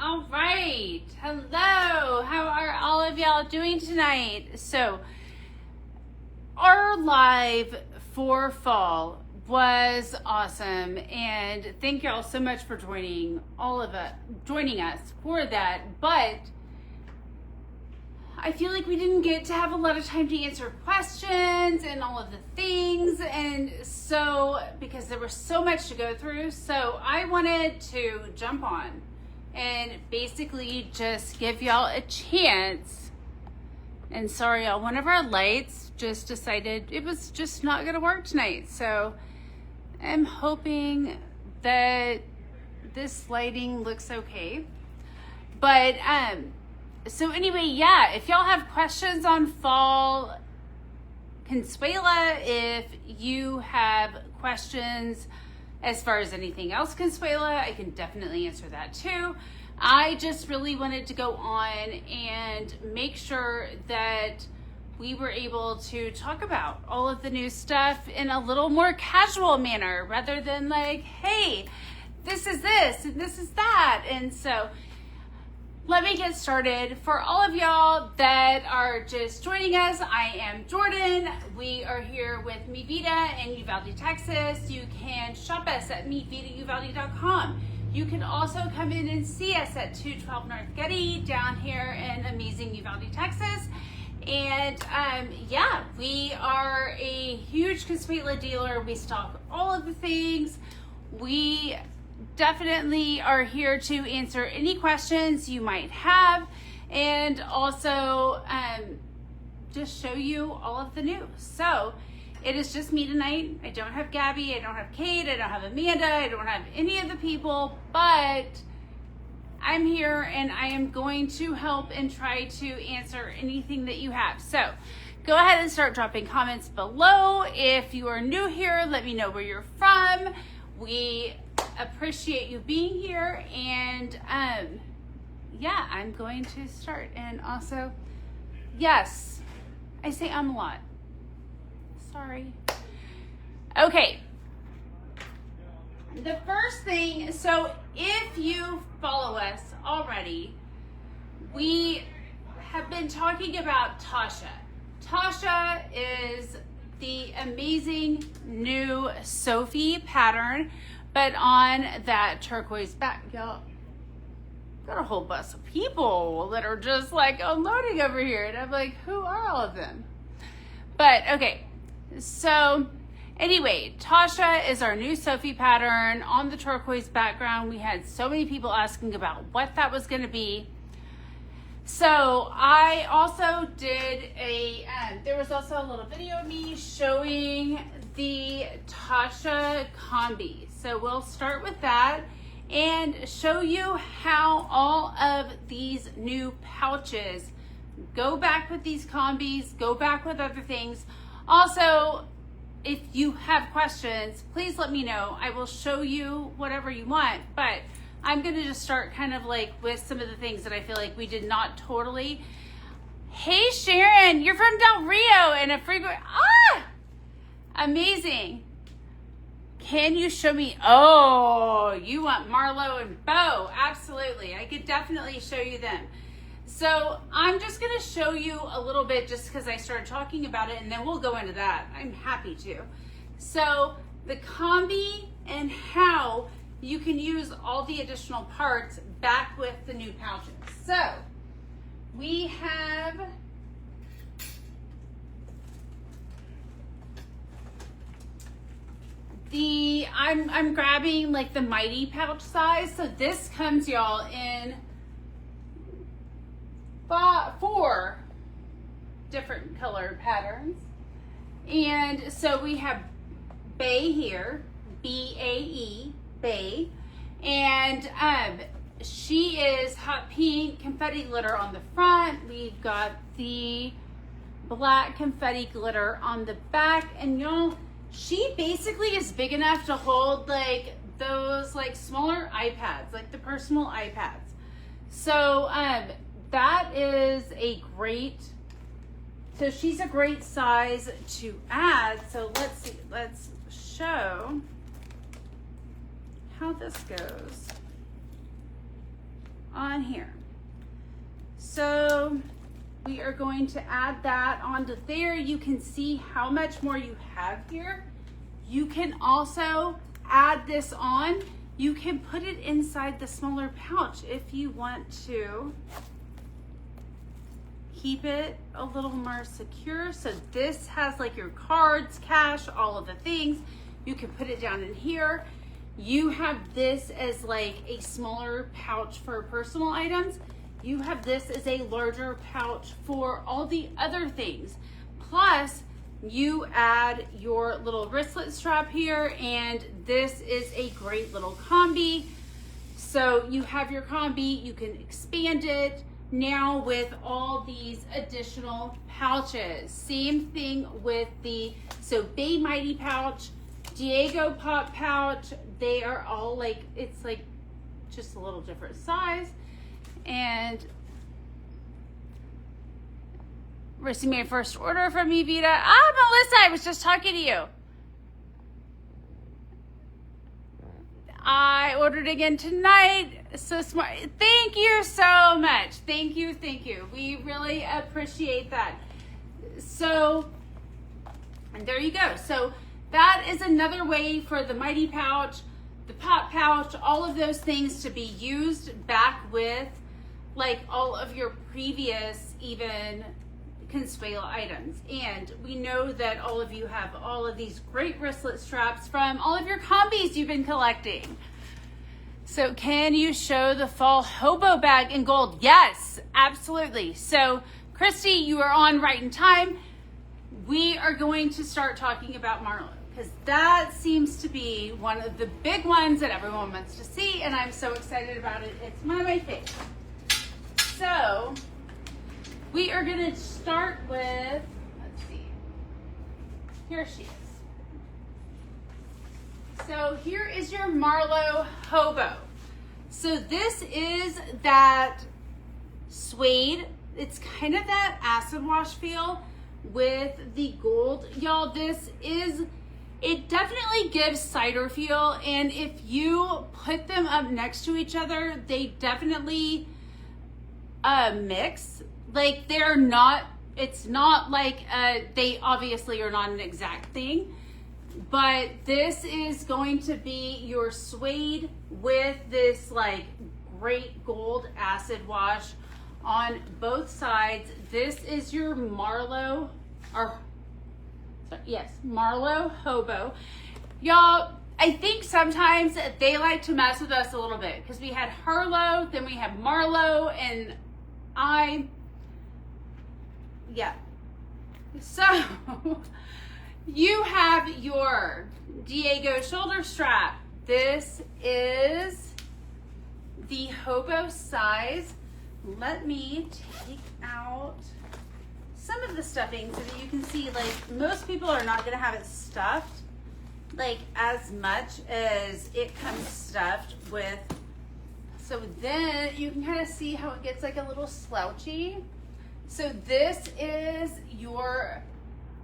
All right. Hello. How are all of y'all doing tonight? So, our live for fall was awesome, and thank y'all so much for joining us for that. But I feel like we didn't get to have a lot of time to answer questions and all of the things, and so because there was so much to go through, so I wanted to jump on and basically just give y'all a chance. And sorry, y'all, one of our lights just decided it was just not gonna work tonight, so I'm hoping that this lighting looks okay. But so anyway, yeah, if y'all have questions on fall, Consuela, if you have questions as far as anything else, Consuela, I can definitely answer that too. I just really wanted to go on and make sure that we were able to talk about all of the new stuff in a little more casual manner rather than like, hey, this is this and this is that. And so let me get started. For all of y'all that are just joining us, I am Jordan. We are here with Vida in Uvalde, Texas. You can shop us at meetvidauvalde.com. You can also come in and see us at 212 North Getty down here in amazing Uvalde, Texas. And yeah, we are a huge Consuela dealer. We stock all of the things. We definitely are here to answer any questions you might have, and also just show you all of the news. So it is just me tonight. I don't have Gabby, I don't have Kate, I don't have Amanda, I don't have any of the people, but I'm here and I am going to help and try to answer anything that you have. So go ahead and start dropping comments below. If you are new here, let me know where you're from. We appreciate you being here, and yeah, I'm going to start. And also, yes, I say a lot. Sorry. Okay. The first thing, so if you follow us already, we have been talking about Tasha. Tasha is the amazing new Sophie pattern, but on that turquoise back. Y'all got a whole bus of people that are just like unloading over here, and I'm like, who are all of them? But okay, so anyway, Tasha is our new Sophie pattern on the turquoise background. We had so many people asking about what that was going to be. So I also did there was also a little video of me showing the Tasha combi. So we'll start with that and show you how all of these new pouches go back with these combis, go back with other things. Also, if you have questions, please let me know. I will show you whatever you want, but I'm going to just start kind of like with some of the things that I feel like we did not totally. Hey, Sharon, you're from Del Rio and a frequent, amazing. Can you show me? Oh, you want Marlo and Bo? Absolutely. I could definitely show you them. So I'm just going to show you a little bit just because I started talking about it, and then we'll go into that. I'm happy to. So the combi and how you can use all the additional parts back with the new pouches. So we have I'm grabbing like the mighty pouch size. So this comes, y'all, in 4 different color patterns. And so we have Bae here, B-A-E, Bae. And she is hot pink confetti glitter on the front. We've got the black confetti glitter on the back. And y'all, she basically is big enough to hold like those like smaller iPads, like the personal iPads. So that is a great, so she's a great size to add. So let's see, let's show how this goes on here. So we are going to add that onto there. You can see how much more you have here. You can also add this on. You can put it inside the smaller pouch if you want to keep it a little more secure. So this has like your cards, cash, all of the things. You can put it down in here. You have this as like a smaller pouch for personal items. You have this as a larger pouch for all the other things. Plus, you add your little wristlet strap here, and this is a great little combi. So you have your combi, you can expand it now with all these additional pouches. Same thing with the, so Bay Mighty pouch, Diego Pop pouch, they are all like, it's like just a little different size. And received my first order from you, Vida. Melissa, I was just talking to you. I ordered again tonight. So smart. Thank you so much. Thank you. Thank you. We really appreciate that. So, and there you go. So that is another way for the Mighty pouch, the Pop pouch, all of those things to be used back with like all of your previous even Consuela items. And we know that all of you have all of these great wristlet straps from all of your combis you've been collecting. So can you show the fall hobo bag in gold? Yes, absolutely. So Christy, you are on right in time. We are going to start talking about Marlowe because that seems to be one of the big ones that everyone wants to see, and I'm so excited about it. It's one of my favorites. So we are going to start with, let's see, here she is. So here is your Marlowe hobo. So this is that suede, it's kind of that acid wash feel with the gold. Y'all, this is, it definitely gives cider feel, and if you put them up next to each other, they definitely mix. Like they're not, it's not like, they obviously are not an exact thing, but this is going to be your suede with this like great gold acid wash on both sides. This is your Marlowe, or yes, Marlowe hobo. Y'all, I think sometimes they like to mess with us a little bit because we had Harlow, then we have Marlowe, and yeah. So you have your Diego shoulder strap. This is the hobo size. Let me take out some of the stuffing so that you can see, like, most people are not going to have it stuffed like as much as it comes stuffed with. So then you can kind of see how it gets like a little slouchy. So this is your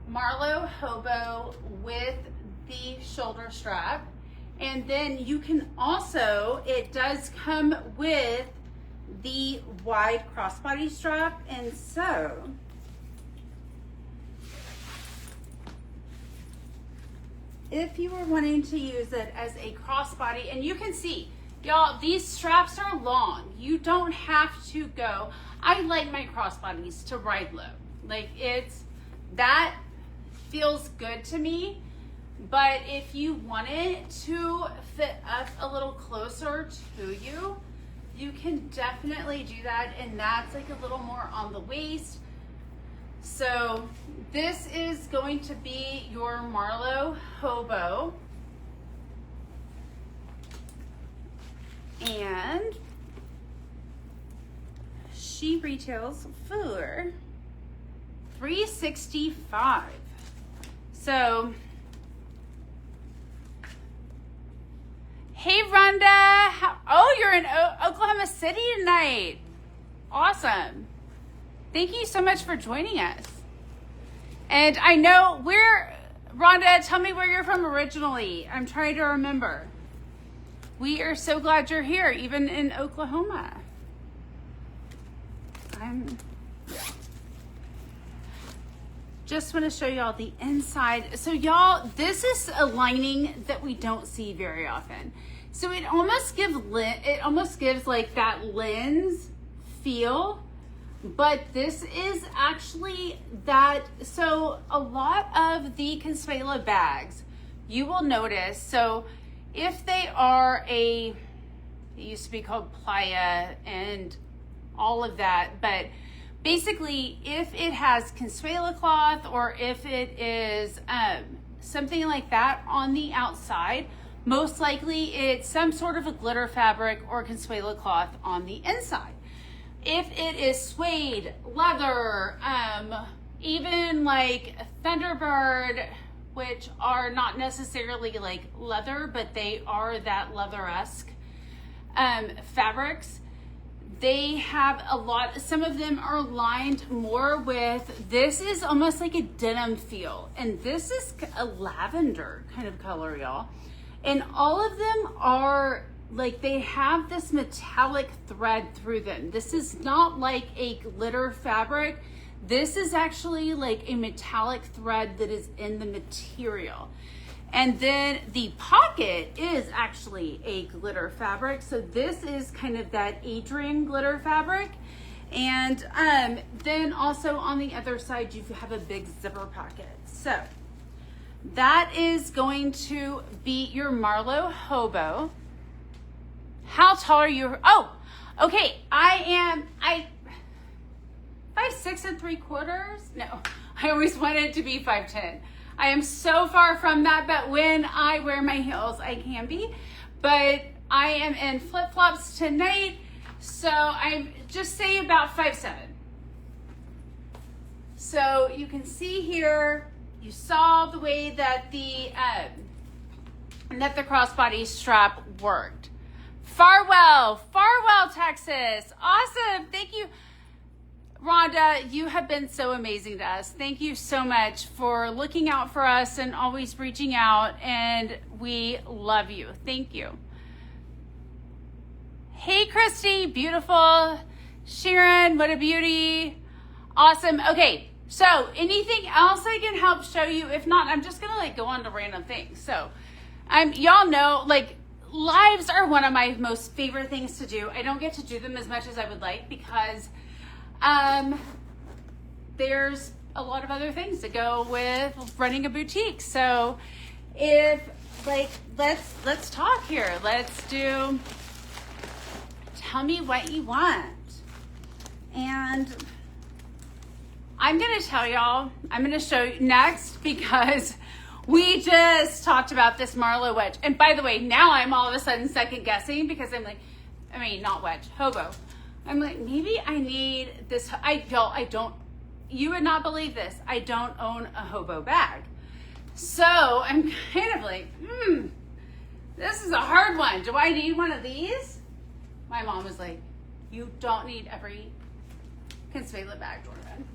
Marlowe hobo with the shoulder strap. And then you can also, it does come with the wide crossbody strap. And so if you were wanting to use it as a crossbody, and you can see, y'all, these straps are long. You don't have to go. I like my crossbodies to ride low. Like that feels good to me. But if you want it to fit up a little closer to you, you can definitely do that. And that's like a little more on the waist. So this is going to be your Marlowe hobo. And she retails for $365. So, hey Rhonda, oh, you're in Oklahoma City tonight. Awesome. Thank you so much for joining us. And I know Rhonda, tell me where you're from originally. I'm trying to remember. We are so glad you're here, even in Oklahoma. just want to show y'all the inside. So y'all, this is a lining that we don't see very often. So it almost gives like that lens feel, but this is actually that. So a lot of the Consuela bags, you will notice, so if they are it used to be called playa and all of that, but basically if it has Consuela cloth or if it is something like that on the outside, most likely it's some sort of a glitter fabric or Consuela cloth on the inside. If it is suede, leather, even like Thunderbird, which are not necessarily like leather, but they are that leather-esque fabrics, they have a lot, some of them are lined more with, this is almost like a denim feel, and this is a lavender kind of color, y'all. And all of them are like, they have this metallic thread through them. This is not like a glitter fabric. This is actually like a metallic thread that is in the material. And then the pocket is actually a glitter fabric. So this is kind of that Adrian glitter fabric. And then also on the other side, you have a big zipper pocket. So that is going to be your Marlowe Hobo. How tall are you? Oh, okay. I 5'6" ¾ No, I always wanted to be 5'10". I am so far from that, but when I wear my heels, I can be. But I am in flip-flops tonight, so I'm just say about 5'7". So you can see here, you saw the way that the crossbody strap worked. Farwell, Texas. Awesome. Thank you. Rhonda, you have been so amazing to us. Thank you so much for looking out for us and always reaching out, and we love you. Thank you. Hey, Christy, beautiful. Sharon, what a beauty. Awesome. Okay, so anything else I can help show you? If not, I'm just gonna like go on to random things. So y'all know, like, lives are one of my most favorite things to do. I don't get to do them as much as I would like because there's a lot of other things that go with running a boutique. So if like, let's talk here. Let's do, tell me what you want. And I'm going to tell y'all, I'm going to show you next because we just talked about this Marlowe wedge. And by the way, now I'm all of a sudden second guessing because I'm like, not wedge, hobo. I'm like, maybe I need this. You would not believe this. I don't own a hobo bag. So I'm kind of like, this is a hard one. Do I need one of these? My mom was like, you don't need every Consuela bag, Jordan.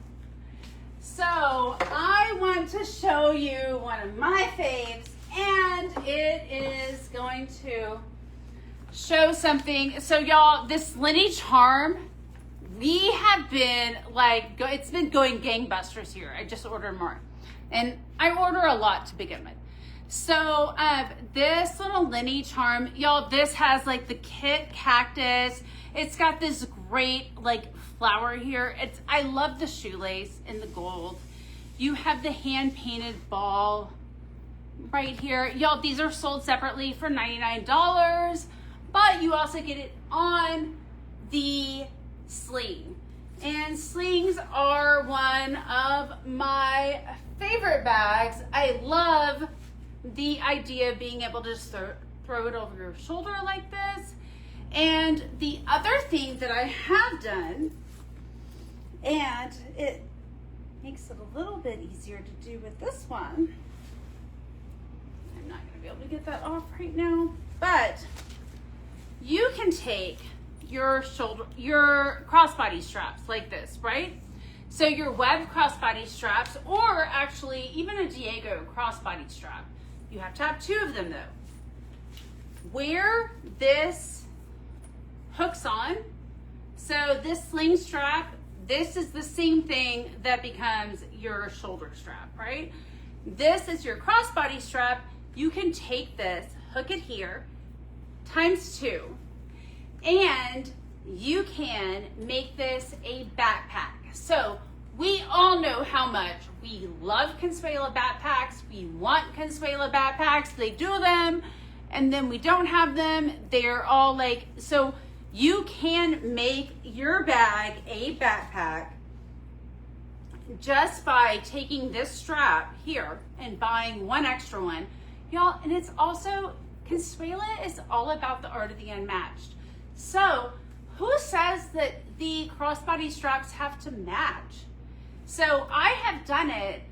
So I want to show you one of my faves, and it is going to show something. So y'all, this Lenny charm, we have been like, it's been going gangbusters here. I just ordered more, and I order a lot to begin with. So this little Lenny charm, y'all, this has like the kit cactus. It's got this great like flower here. I love the shoelace in the gold. You have the hand painted ball right here. Y'all, these are sold separately for $99. But you also get it on the sling. And slings are one of my favorite bags. I love the idea of being able to just throw it over your shoulder like this. And the other thing that I have done, and it makes it a little bit easier to do with this one. I'm not going to be able to get that off right now, but you can take your crossbody straps like this, right? So your web crossbody straps, or actually even a Diego crossbody strap. You have to have two of them though. Where this hooks on, so this sling strap this is the same thing that becomes your shoulder strap, right? This is your crossbody strap. You can take this, hook it here, ×2, and you can make this a backpack. So we all know how much we love Consuela backpacks. We want Consuela backpacks. They do them, and then we don't have them. They're all like, so you can make your bag a backpack just by taking this strap here and buying one extra one. Y'all, and it's also, Consuela is all about the art of the unmatched. So who says that the crossbody straps have to match? So I have done it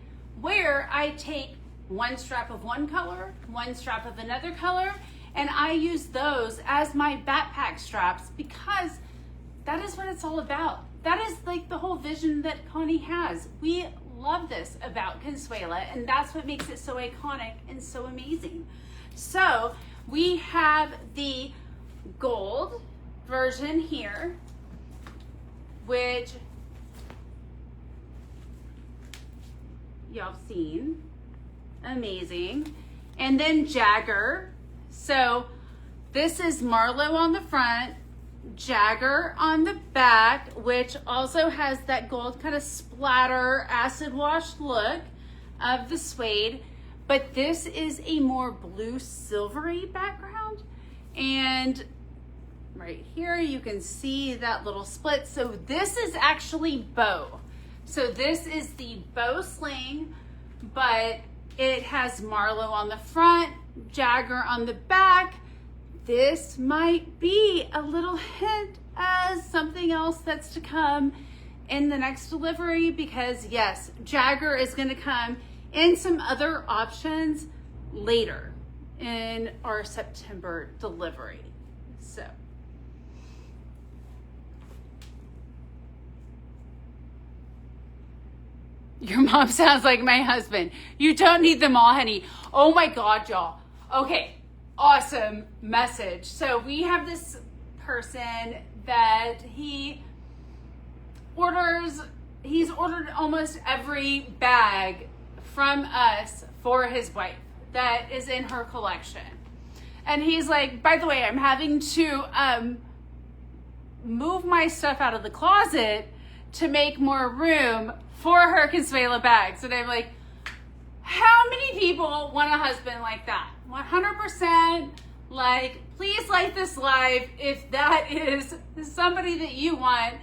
where I take one strap of one color, one strap of another color, and I use those as my backpack straps because that is what it's all about. That is like the whole vision that Connie has. We love this about Consuela, and that's what makes it so iconic and so amazing. So we have the gold version here, which y'all have seen. Amazing. And then Jagger. So this is Marlowe on the front, Jagger on the back, which also has that gold kind of splatter acid wash look of the suede. But this is a more blue silvery background. And right here you can see that little split. So this is actually bow. So this is the bow sling, but it has Marlowe on the front, Jagger on the back. This might be a little hint as something else that's to come in the next delivery, because yes, Jagger is going to come in some other options later in our September delivery. So your mom sounds like my husband. You don't need them all, honey. Oh my God, y'all. Okay, awesome message. So we have this person that he's ordered almost every bag from us for his wife that is in her collection. And he's like, by the way, I'm having to move my stuff out of the closet to make more room for her Consuela bags. And I'm like, how many people want a husband like that? 100%. Like, please like this live if that is somebody that you want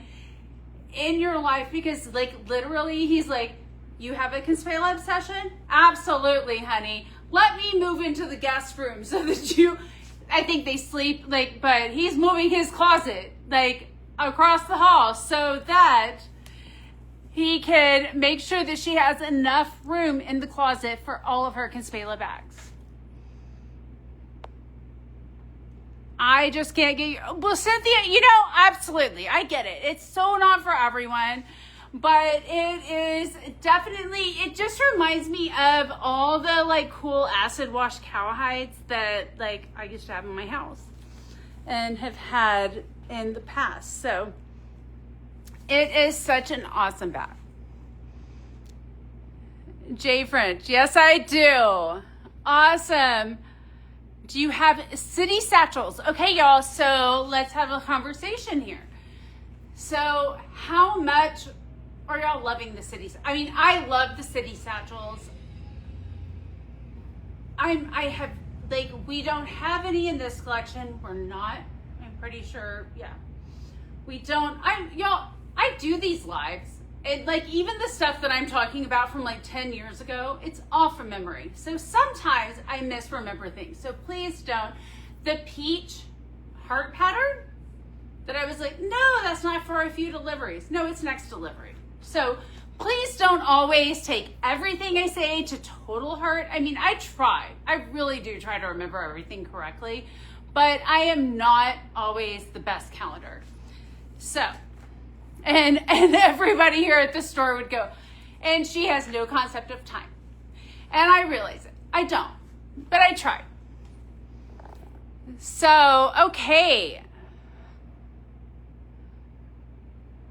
in your life, because like literally he's like, you have a Consuela obsession? Absolutely, honey. Let me move into the guest room so that I think they sleep, like, but he's moving his closet like across the hall so that he can make sure that she has enough room in the closet for all of her Consuela bags. I just can't get you. Well, Cynthia, absolutely. I get it. It's so not for everyone, but it is definitely, it just reminds me of all the like cool acid wash cowhides that like I used to have in my house and have had in the past. So it is such an awesome bag. Jay French, yes I do. Awesome. Do you have city satchels? Okay, y'all, so let's have a conversation here. So how much are y'all loving the cities? I mean, I love the city satchels. I have, like, we don't have any in this collection. We're not, I'm pretty sure, yeah. We don't, I do these lives. And like even the stuff that I'm talking about from like 10 years ago, it's all from memory. So sometimes I misremember things. So please don't. The peach heart pattern that I was like, no, that's not for a few deliveries. No, it's next delivery. So please don't always take everything I say to total heart. I mean, I really do try to remember everything correctly, but I am not always the best calendar. So, and everybody here at the store would go, and she has no concept of time. And I realize it. I don't, but I try. So, okay.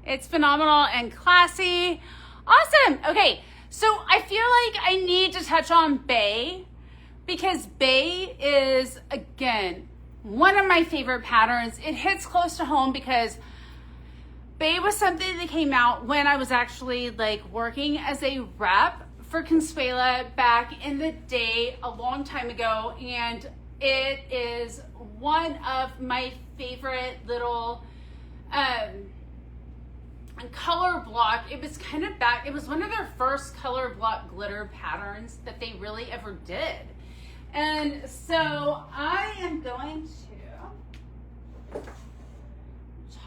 It's phenomenal and classy. Awesome. Okay, so I feel like I need to touch on Bay, because Bay is, again, one of my favorite patterns. It hits close to home because Bay was something that came out when I was actually like working as a rep for Consuela back in the day, a long time ago, and it is one of my favorite little color block. It was kind of back, it was one of their first color block glitter patterns that they really ever did. And so I am going to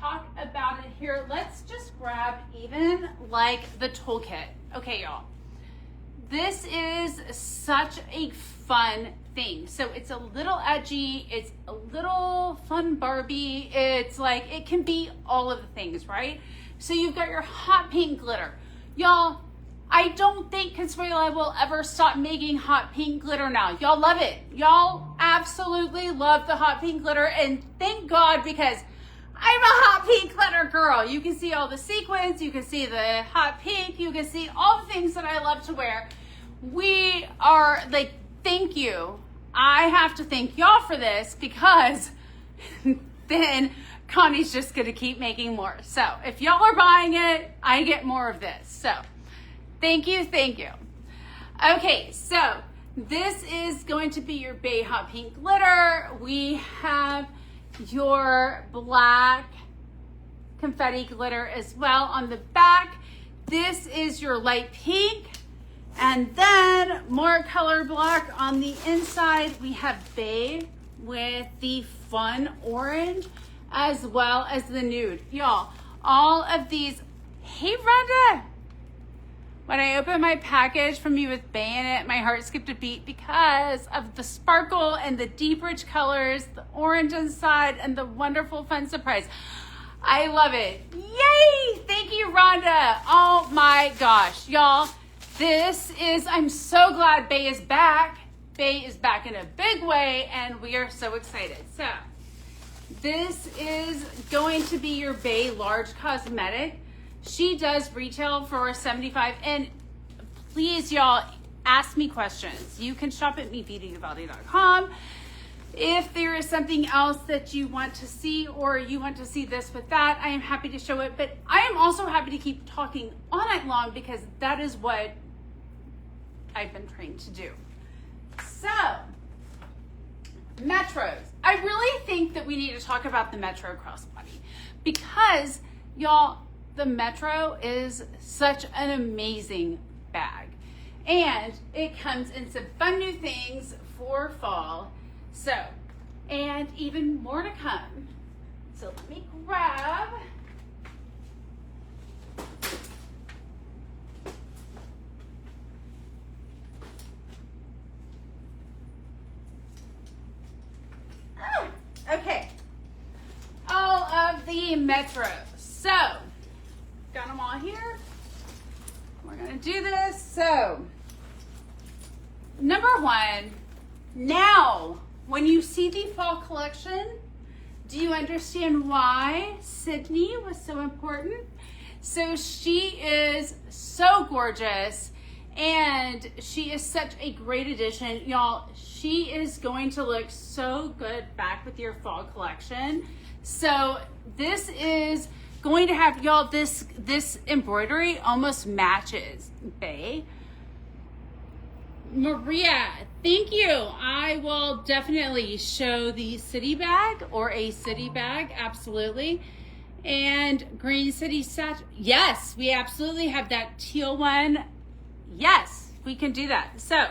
talk about it here. Let's just grab even like the toolkit. Okay, y'all. This is such a fun thing. So it's a little edgy, it's a little fun Barbie. It's like, it can be all of the things, right? So you've got your hot pink glitter. Y'all, I don't think Consuela will ever stop making hot pink glitter now. Y'all love it. Y'all absolutely love the hot pink glitter, and thank God, because I'm a hot pink glitter girl. You can see all the sequins, you can see the hot pink, you can see all the things that I love to wear. We are like, thank you. I have to thank y'all for this, because then Connie's just gonna keep making more. So if y'all are buying it, I get more of this. So thank you, thank you. Okay, so this is going to be your Bay Hot Pink glitter. We have your black confetti glitter as well on the back. This is your light pink. And then more color block on the inside. We have Bay with the fun orange as well as the nude. Y'all, all of these. Hey, Rhonda. When I opened my package from you with Bay in it, my heart skipped a beat because of the sparkle and the deep rich colors, the orange inside, and the wonderful fun surprise. I love it. Yay! Thank you, Rhonda. Oh my gosh, y'all. This is, I'm so glad Bay is back. Bay is back in a big way, and we are so excited. So this is going to be your Bay Large Cosmetic. She does retail for $75, and please, y'all, ask me questions. You can shop at mevidaUvalde.com. If there is something else that you want to see, or you want to see this with that, I am happy to show it. But I am also happy to keep talking all night long, because that is what I've been trained to do. So, Metros. I really think that we need to talk about the Metro crossbody, because, y'all, the Metro is such an amazing bag, and it comes in some fun new things for fall. So, and even more to come. So let me grab okay, all of the Metros. So got them all here. We're gonna do this. So number one, now when you see the fall collection, do you understand why Sydney was so important? So she is so gorgeous, and she is such a great addition. Y'all, she is going to look so good back with your fall collection. So this is going to have, y'all, this embroidery almost matches Bay. Maria, thank you. I will definitely show the city bag, or a city bag, absolutely. And Green City set. Yes, we absolutely have that teal one. Yes, we can do that. So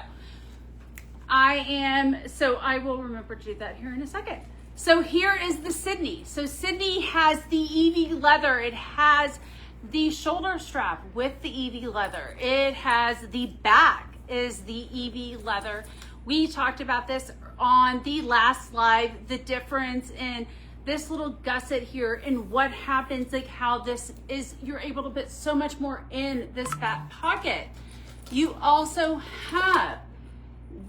I will remember to do that here in a second. So here is the Sydney. So Sydney has the Evie leather. It has the shoulder strap with the Evie leather. It has the back is the Evie leather. We talked about this on the last live, the difference in this little gusset here and what happens, like how this is, you're able to put so much more in this back pocket. You also have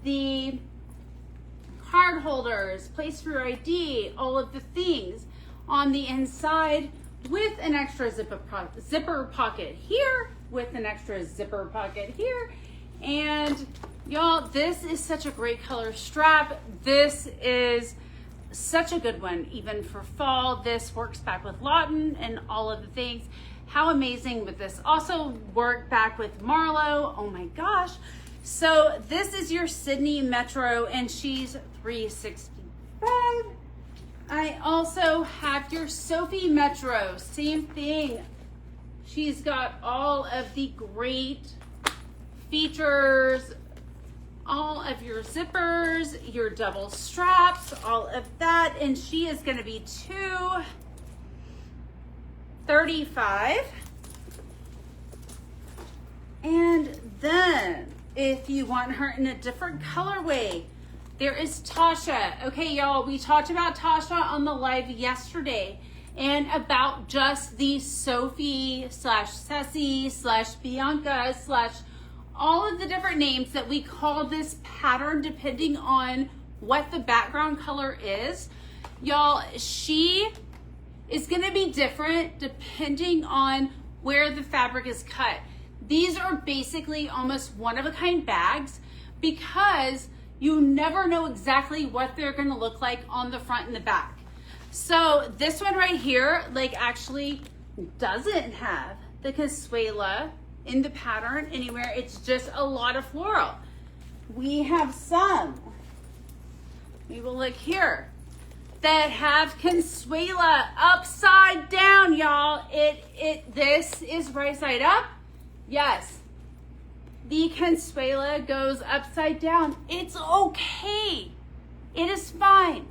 the card holders, place for your ID, all of the things on the inside. with an extra zipper pocket here, with an extra zipper pocket here. And y'all, this is such a great color strap. This is such a good one, even for fall. This works back with Lawton and all of the things. How amazing would this also work back with Marlo? Oh my gosh. So this is your Sydney Metro, and she's $365. I also have your Sophie Metro, same thing. She's got all of the great features, all of your zippers, your double straps, all of that, and she is going to be $235. And then if you want her in a different colorway, there is Tasha. Okay, y'all, we talked about Tasha on the live yesterday and about just the Sophie / Ceci / Bianca / all of the different names that we call this pattern depending on what the background color is. Y'all, she is gonna be different depending on where the fabric is cut. These are basically almost one-of-a-kind bags because you never know exactly what they're gonna look like on the front and the back. So this one right here, like, actually doesn't have the Consuela in the pattern anywhere. It's just a lot of floral. We have some, we will look here, that have Consuela upside down, y'all. This is right side up. Yes, the Consuela goes upside down. It's okay. It is fine.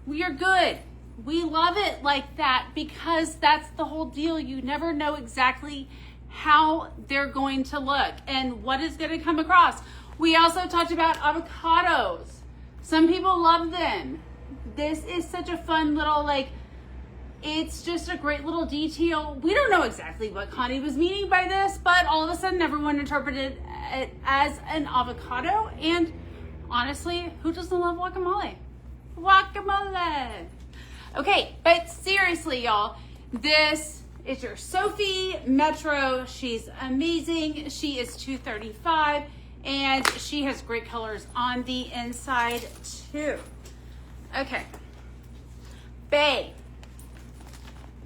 We are good. We love it like that because that's the whole deal. You never know exactly how they're going to look and what is going to come across. We also talked about avocados. Some people love them. This is such a fun little, like, it's just a great little detail. We don't know exactly what Connie was meaning by this, but all of a sudden everyone interpreted it as an avocado. And honestly, who doesn't love guacamole? Guacamole. Okay, but seriously, y'all, this is your Sophie Metro. She's amazing. She is $235, and she has great colors on the inside too. Okay, Bay.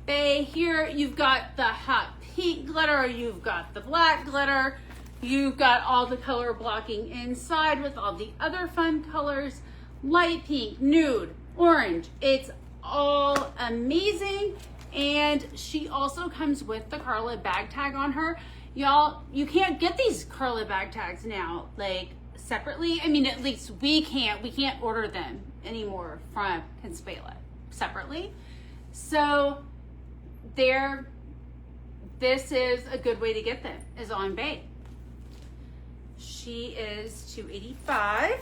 Bay, here you've got the hot pink glitter, you've got the black glitter, you've got all the color blocking inside with all the other fun colors, light pink, nude, orange. It's all amazing. And she also comes with the Carla bag tag on her. Y'all, you can't get these Carla bag tags now, like, separately. I mean, at least we can't order them anymore from Consuela separately. So this is a good way to get them, is on Bay. She is $285.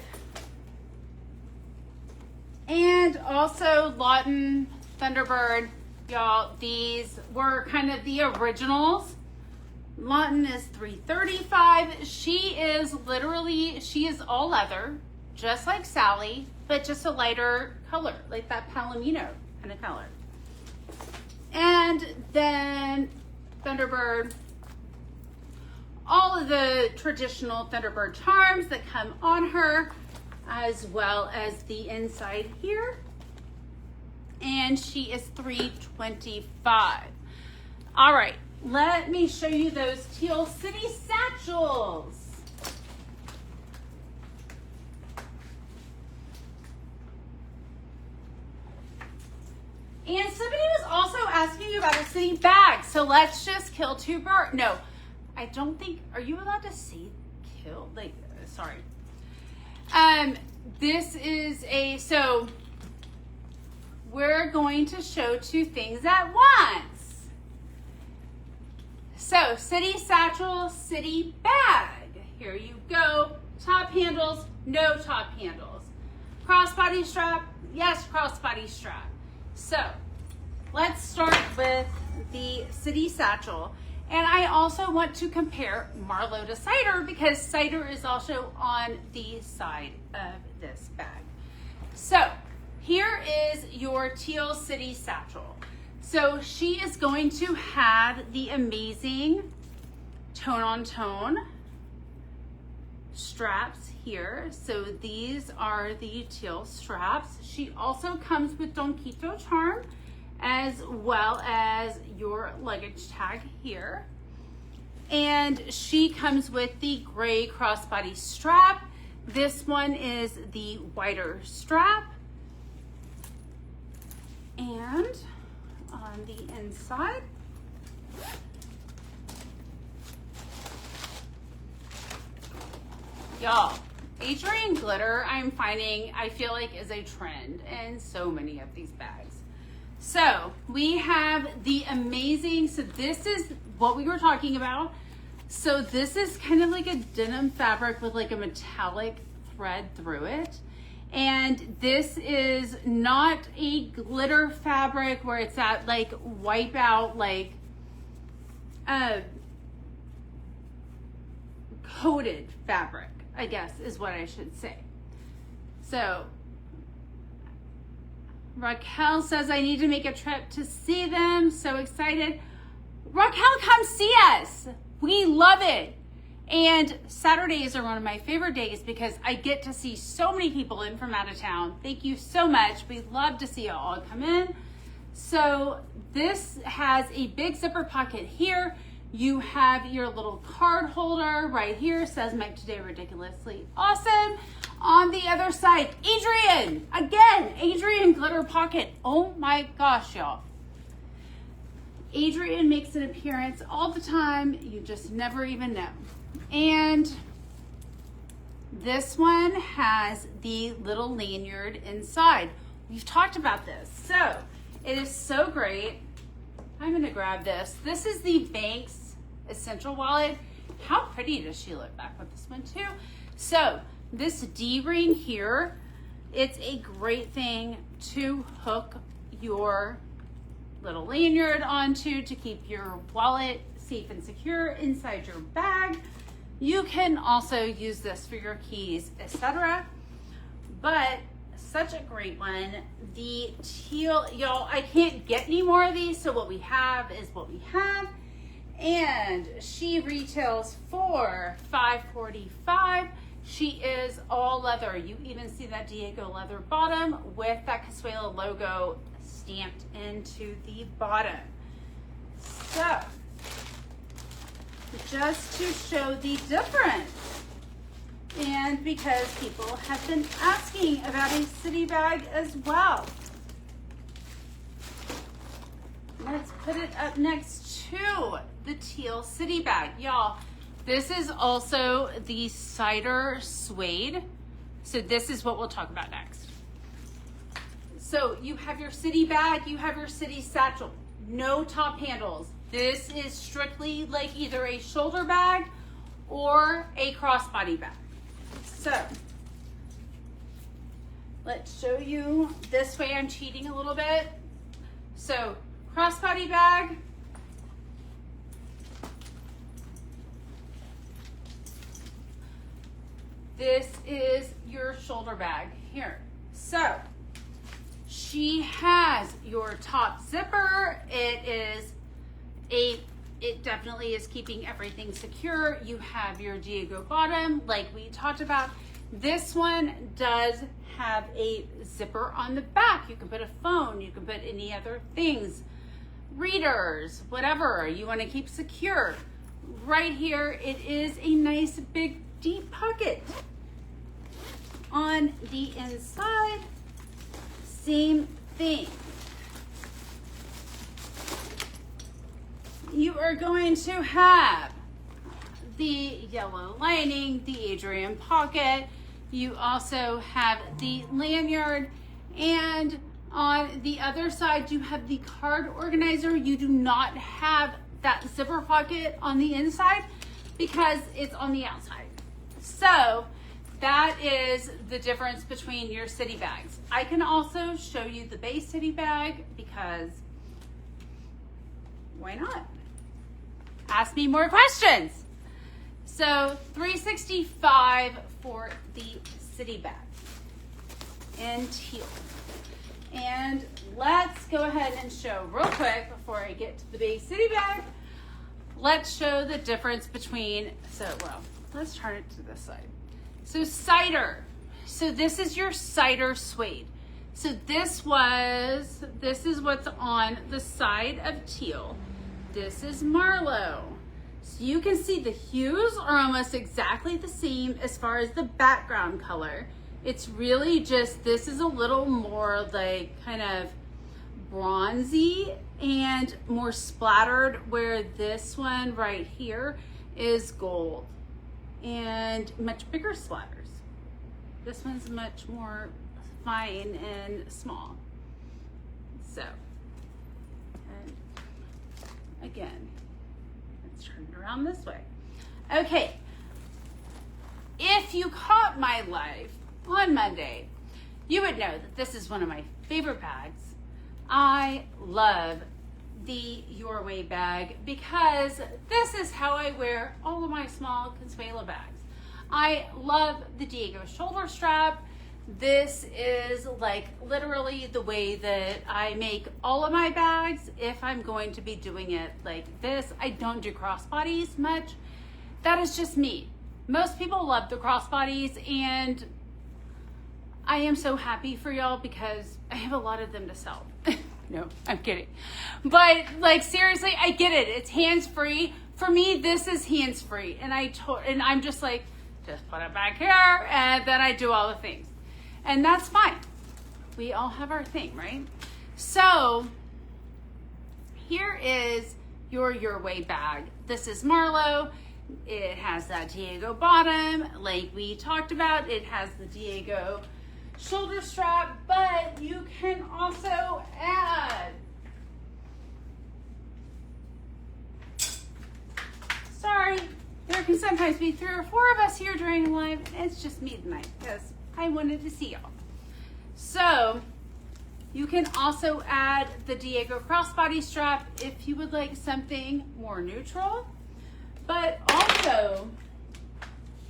And also Lawton Thunderbird, y'all, these were kind of the originals. Lawton is $335. She is all leather, just like Sally, but just a lighter color, like that palomino kind of color. And then Thunderbird, all of the traditional Thunderbird charms that come on her, as well as the inside here. And she is $325. All right, let me show you those Teal City satchels. And somebody was also asking about a city bag. So let's just kill two birds. No, I don't think, are you allowed to say kill? Like, sorry. This is so we're going to show two things at once. So city satchel, city bag. Here you go. Top handles, no top handles. Crossbody strap, yes, crossbody strap. So let's start with the city satchel. And I also want to compare Marlo to Cider because Cider is also on the side of this bag. So here is your Teal City satchel. So she is going to have the amazing tone-on-tone straps here. So these are the teal straps. She also comes with Don Quito charm, as well as your luggage tag here. And she comes with the gray crossbody strap. This one is the whiter strap. And on the inside, y'all, Adrian glitter, I'm finding, I feel like is a trend in so many of these bags. So we have the amazing, so this is what we were talking about. So this is kind of like a denim fabric with like a metallic thread through it. And this is not a glitter fabric where it's that like wipe out, like coated fabric, I guess is what I should say. So Raquel says, I need to make a trip to see them. So excited. Raquel, come see us. We love it. And Saturdays are one of my favorite days because I get to see so many people in from out of town. Thank you so much. We love to see you all come in. So this has a big zipper pocket here. You have your little card holder right here. It says Make Today Ridiculously Awesome. On the other side, Adrian, again, Adrian glitter pocket. Oh my gosh, y'all. Adrian makes an appearance all the time. You just never even know. And this one has the little lanyard inside. We've talked about this. So it is so great. I'm gonna grab this. This is the Banks Essential Wallet. How pretty does she look back with this one too? So this D-ring here, it's a great thing to hook your little lanyard onto to keep your wallet safe and secure inside your bag. You can also use this for your keys, etc. But such a great one. The teal, y'all, I can't get any more of these, so what we have is what we have. And she retails for $5.45. She is all leather. You even see that Diego leather bottom with that Consuela logo stamped into the bottom. So, just to show the difference, and because people have been asking about a city bag as well. Let's put it up next to the teal city bag. Y'all, this is also the cider suede. So this is what we'll talk about next. So you have your city bag, you have your city satchel, no top handles. This is strictly like either a shoulder bag or a crossbody bag. So let's show you this way. I'm cheating a little bit. So crossbody bag. This is your shoulder bag here. So she has your top zipper. It definitely is keeping everything secure. You have your Diego bottom, like we talked about. This one does have a zipper on the back. You can put a phone, you can put any other things, readers, whatever you want to keep secure. Right here, it is a nice big deep pocket. On the inside, same thing. You are going to have the yellow lining, the Adrian pocket. You also have the lanyard, and on the other side you have the card organizer. You do not have that zipper pocket on the inside because it's on the outside. So that is the difference between your city bags. I can also show you the base city bag because why not? Ask me more questions. So $365 for the city bag in teal. And let's go ahead and show real quick before I get to the Bay City bag. Let's show the difference between, let's turn it to this side. So cider. So this is your cider suede. So this is what's on the side of teal. This is Marlowe. So you can see the hues are almost exactly the same as far as the background color. It's really just, this is a little more like kind of bronzy and more splattered, where this one right here is gold and much bigger splatters. This one's much more fine and small. So, and again, let's turn it around this way. Okay, if you caught my live on Monday, you would know that this is one of my favorite bags. I love the Your Way bag because this is how I wear all of my small Consuela bags. I love the Diego shoulder strap. This is like literally the way that I make all of my bags if I'm going to be doing it like this. I don't do crossbodies much. That is just me. Most people love the crossbodies, and I am so happy for y'all because I have a lot of them to sell. No, I'm kidding. But like seriously, I get it. It's hands-free. For me, this is hands-free. And I'm just like, just put it back here, and then I do all the things. And that's fine. We all have our thing, right? So here is your Way bag. This is Marlowe. It has that Diego bottom, like we talked about. It has the Diego shoulder strap, but you can also add, sorry, there can sometimes be 3 or 4 of us here during live, and it's just me tonight because I wanted to see y'all. So you can also add the Diego crossbody strap if you would like something more neutral. But also,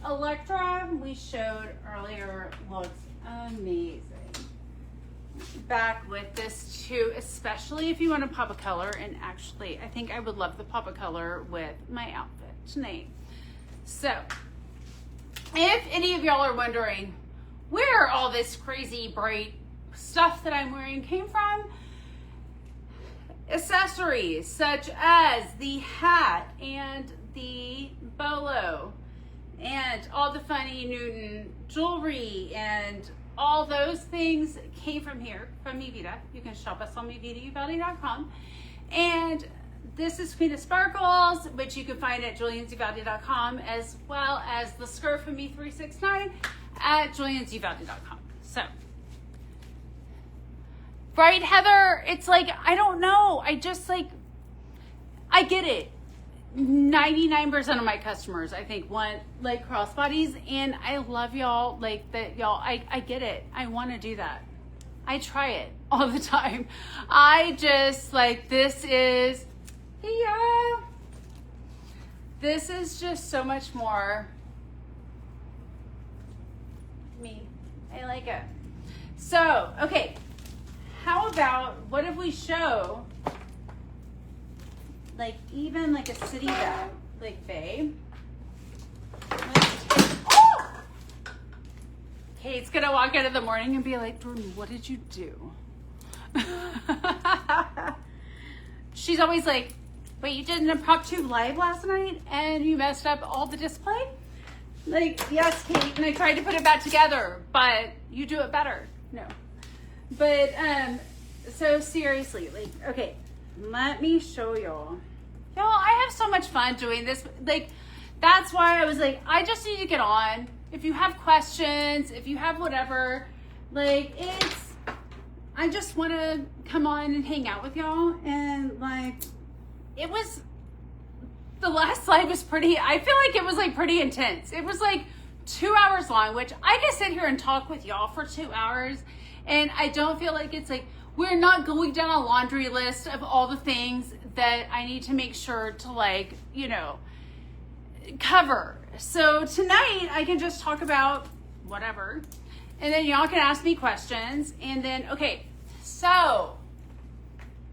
Electra, we showed earlier, looks amazing. Back with this too, especially if you want to pop a color. And actually, I think I would love the pop a color with my outfit tonight. So, if any of y'all are wondering where all this crazy bright stuff that I'm wearing came from, accessories such as the hat and the bolo and all the Funny Newton jewelry and all those things came from here, from Vida. You can shop us on MeVidaUvalde.com. And this is Queen of Sparkles, which you can find at Julian'sUvalde.com, as well as the skirt from Me369 at Julian'sUvalde.com. So, right, Heather? It's like, I don't know. I just like, I get it. 99% of my customers, I think, want like crossbodies, and I love y'all like that. Y'all, I get it. I want to do that. I try it all the time. I just like, this is, yeah, this is just so much more me. I like it. So, okay, how about, what if we show like even like a city bag, like babe. Oh! Kate's gonna walk out in the morning and be like, Jordan, what did you do? She's always like, wait, you did an impromptu live last night and you messed up all the display? Like, yes, Kate, and I tried to put it back together, but you do it better. No. But, so seriously, like, okay, let me show y'all. Y'all, I have so much fun doing this. Like, that's why I was like, I just need to get on. If you have questions, if you have whatever, like, I just want to come on and hang out with y'all. And like, it was, the last live was pretty, I feel like it was like pretty intense. It was like 2 hours long, which I can sit here and talk with y'all for 2 hours. And I don't feel like it's like, we're not going down a laundry list of all the things that I need to make sure to like, you know, cover. So tonight I can just talk about whatever, and then y'all can ask me questions. And then, okay, So,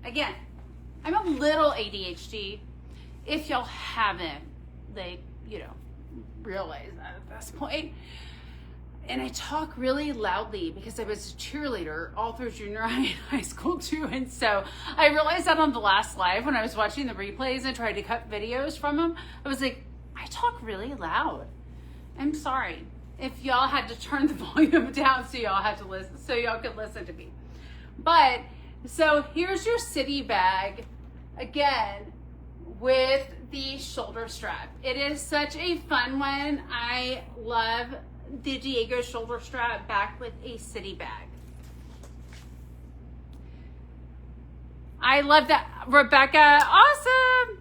again, I'm a little ADHD. If y'all haven't, realized that at this point. And I talk really loudly because I was a cheerleader all through junior high and high school too. And so I realized that on the last live when I was watching the replays and tried to cut videos from them, I was like, I talk really loud. I'm sorry if y'all had to turn the volume down so y'all had to listen, so y'all could listen to me. But so here's your city bag again with the shoulder strap. It is such a fun one. I love the Diego shoulder strap back with a city bag. I love that, Rebecca. Awesome.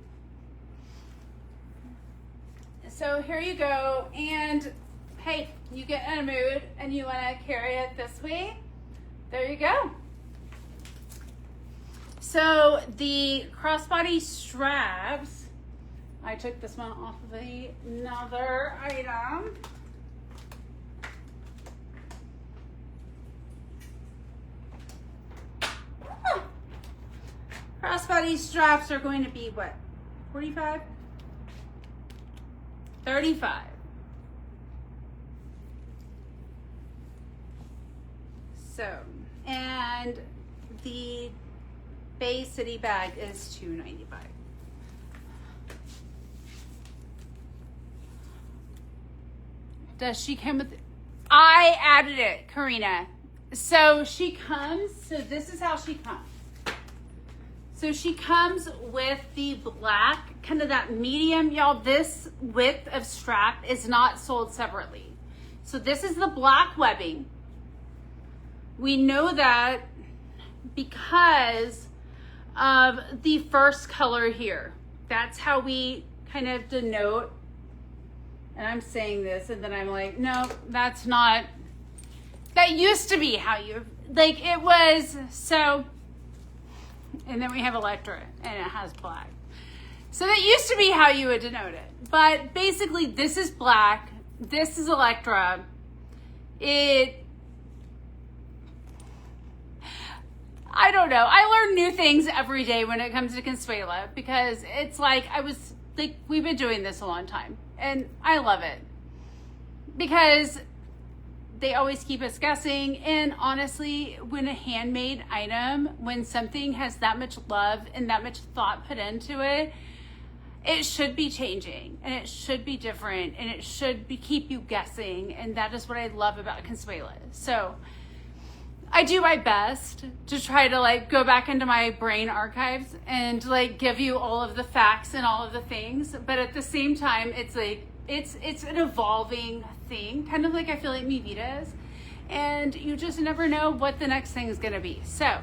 So here you go. And hey, you get in a mood and you want to carry it this way. There you go. So the crossbody straps, I took this one off of another item. Crossbody straps are going to be what? 45? 35. So, and the Bay City bag is $2.95. Does she come with? I added it, Karina. So she comes, so this is how she comes. So she comes with the black, kind of that medium, y'all. This width of strap is not sold separately. So this is the black webbing. We know that because of the first color here. That's how we kind of denote, and I'm saying this and then I'm like, no, that's not, that used to be how you, like it was, so, and then we have Electra and it has black. So that used to be how you would denote it. But basically this is black, this is Electra. I don't know. I learn new things every day when it comes to Consuela because it's like we've been doing this a long time and I love it because they always keep us guessing. And honestly, when a handmade item, when something has that much love and that much thought put into it, it should be changing and it should be different and it should keep you guessing. And that is what I love about Consuela. So I do my best to try to go back into my brain archives and give you all of the facts and all of the things. But at the same time, it's an evolving thing, kind of like I feel like mi Vida is. And you just never know what the next thing is going to be. So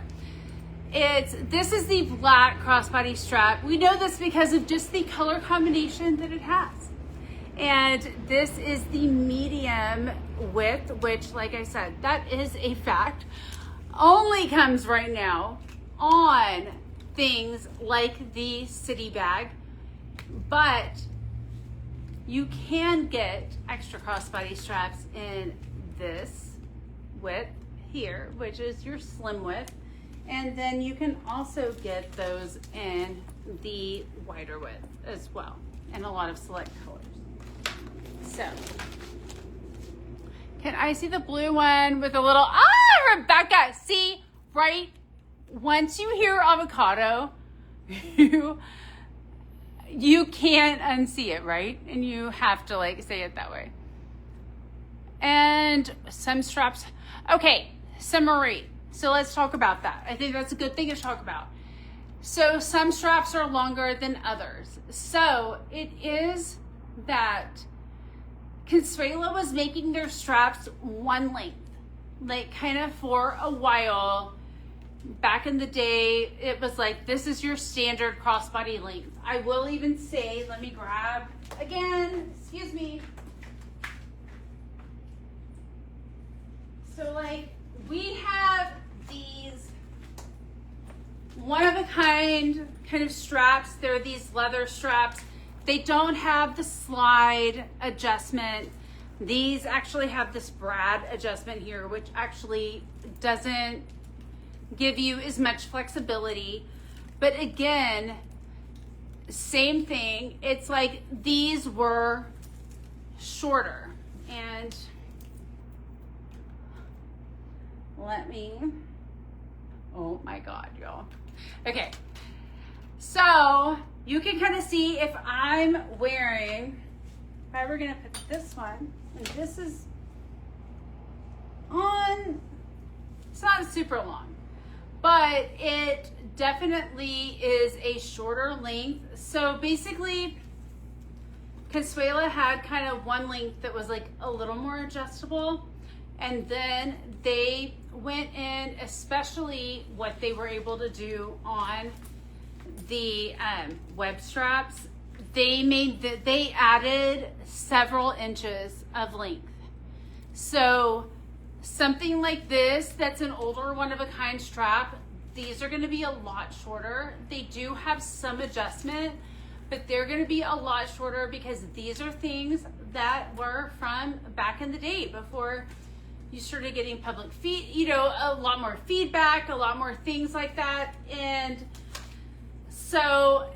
this is the black crossbody strap. We know this because of just the color combination that it has. And this is the medium width, which, like I said, that is a fact, only comes right now on things like the city bag, but you can get extra crossbody straps in this width here, which is your slim width. And then you can also get those in the wider width as well, and a lot of select colors. So, can I see the blue one with a little, Rebecca, see, right? Once you hear avocado, you can't unsee it, right? And you have to say it that way. And some straps, okay, Marie. So let's talk about that. I think that's a good thing to talk about. So some straps are longer than others. So it is that Consuela was making their straps one length, kind of for a while. Back in the day, it was this is your standard crossbody length. I will even say, let me grab again, excuse me. So we have these one-of-a-kind kind of straps. They're these leather straps. They don't have the slide adjustment. These actually have this brad adjustment here, which actually doesn't give you as much flexibility. But again, same thing. It's like these were shorter. And let me, oh my God, y'all. Okay, so you can kind of see if I'm wearing, if I were gonna put this one, and this is on, it's not super long, but it definitely is a shorter length. So basically, Consuela had kind of one length that was like a little more adjustable, and then they went in, especially what they were able to do on the web straps. They added several inches of length. So something like this, that's an older one of a kind strap, these are going to be a lot shorter. They do have some adjustment, but they're going to be a lot shorter because these are things that were from back in the day before you started getting public a lot more feedback, a lot more things like that. And so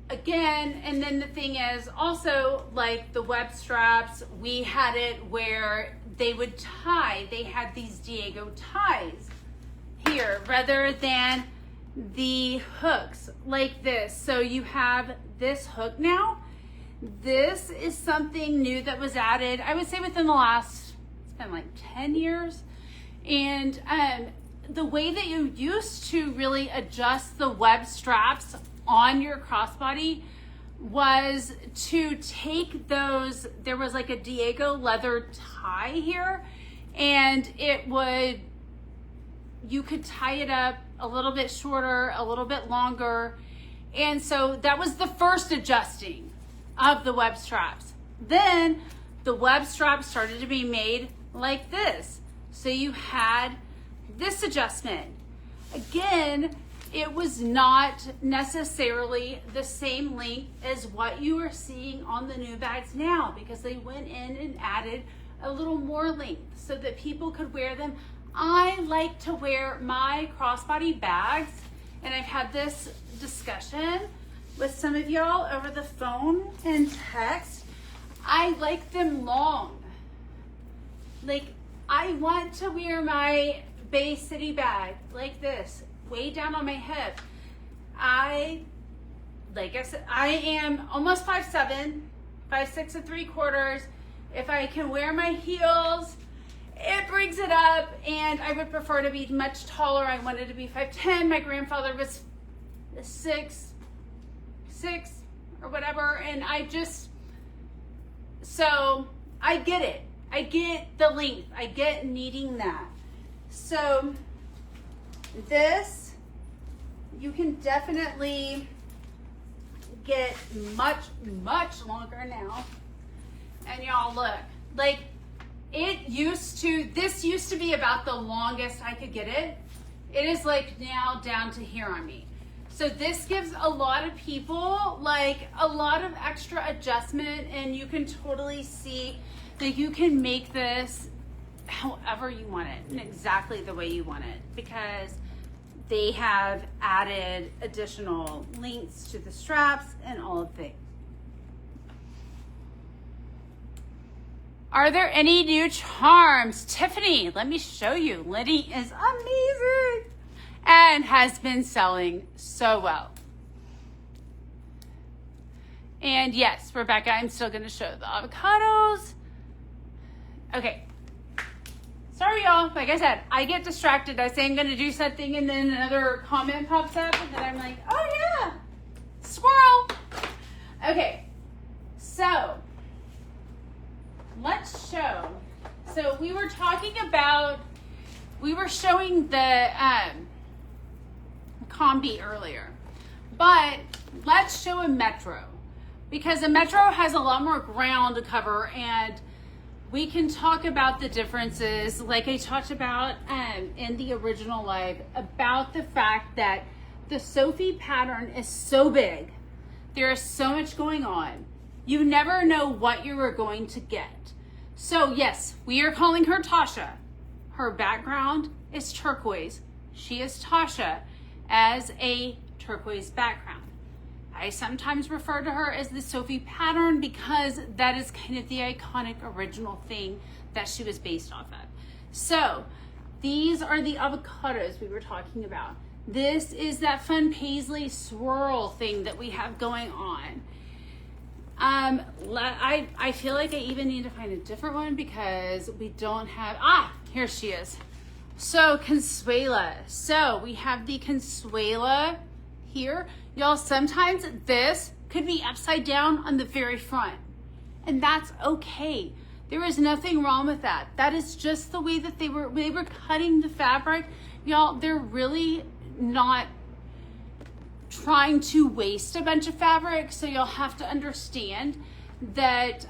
again, and then the thing is also, like the web straps, we had it where they would tie, they had these Diego ties here rather than the hooks like this. So you have this hook now. This is something new that was added, I would say within the last, it's been like 10 years. And the way that you used to really adjust the web straps on your crossbody was to take those, there was like a Diego leather tie here, and you could tie it up a little bit shorter, a little bit longer. And so that was the first adjusting of the web straps. Then the web straps started to be made like this. So you had this adjustment. Again, it was not necessarily the same length as what you are seeing on the new bags now, because they went in and added a little more length so that people could wear them. I like to wear my crossbody bags, and I've had this discussion with some of y'all over the phone and text. I like them long. Like, I want to wear my Bay City bag like this, way down on my hip. Like I said, I am almost 5'7", 5'6" and 3/4. If I can wear my heels, it brings it up, and I would prefer to be much taller. I wanted to be 5'10". My grandfather was 6'6" or whatever, and so I get it. I get the length. I get needing that. So this, you can definitely get much, much longer now. And y'all look, like this used to be about the longest I could get it. It is like now down to here on me. So this gives a lot of people like a lot of extra adjustment, and you can totally see that you can make this however you want it and exactly the way you want it, because they have added additional lengths to the straps and all of things. Are there any new charms? Tiffany, let me show you. Liddy is amazing and has been selling so well. And yes, Rebecca, I'm still going to show the avocados. Okay. Sorry, y'all. Like I said, I get distracted. I say I'm going to do something, and then another comment pops up, and then I'm like, oh yeah, squirrel. Okay. So let's show. So we were showing the combi earlier, but let's show a Metro, because a Metro has a lot more ground to cover, and we can talk about the differences, like I talked about in the original live, about the fact that the Sophie pattern is so big. There is so much going on. You never know what you are going to get. So yes, we are calling her Tasha. Her background is turquoise. she is Tasha, as a turquoise background. I sometimes refer to her as the Sophie pattern because that is kind of the iconic original thing that she was based off of. So these are the avocados we were talking about. This is that fun paisley swirl thing that we have going on. I feel like I even need to find a different one because we don't have, here she is. So Consuela. So we have the Consuela here. Y'all, sometimes this could be upside down on the very front, and that's okay. There is nothing wrong with that. That is just the way that they were cutting the fabric. Y'all, they're really not trying to waste a bunch of fabric, so you'll have to understand that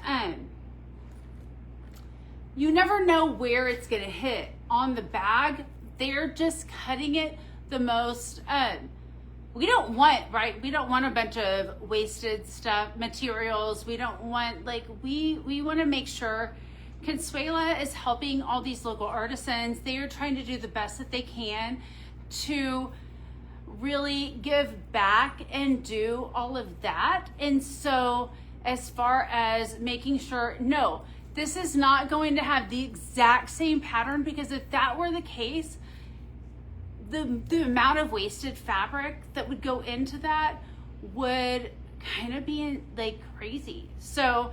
you never know where it's gonna hit on the bag. They're just cutting it the most, we don't want a bunch of wasted stuff, materials. We don't want, we want to make sure Consuela is helping all these local artisans. They are trying to do the best that they can to really give back and do all of that. And so as far as making sure, no, this is not going to have the exact same pattern, because if that were the case, the amount of wasted fabric that would go into that would kind of be crazy. So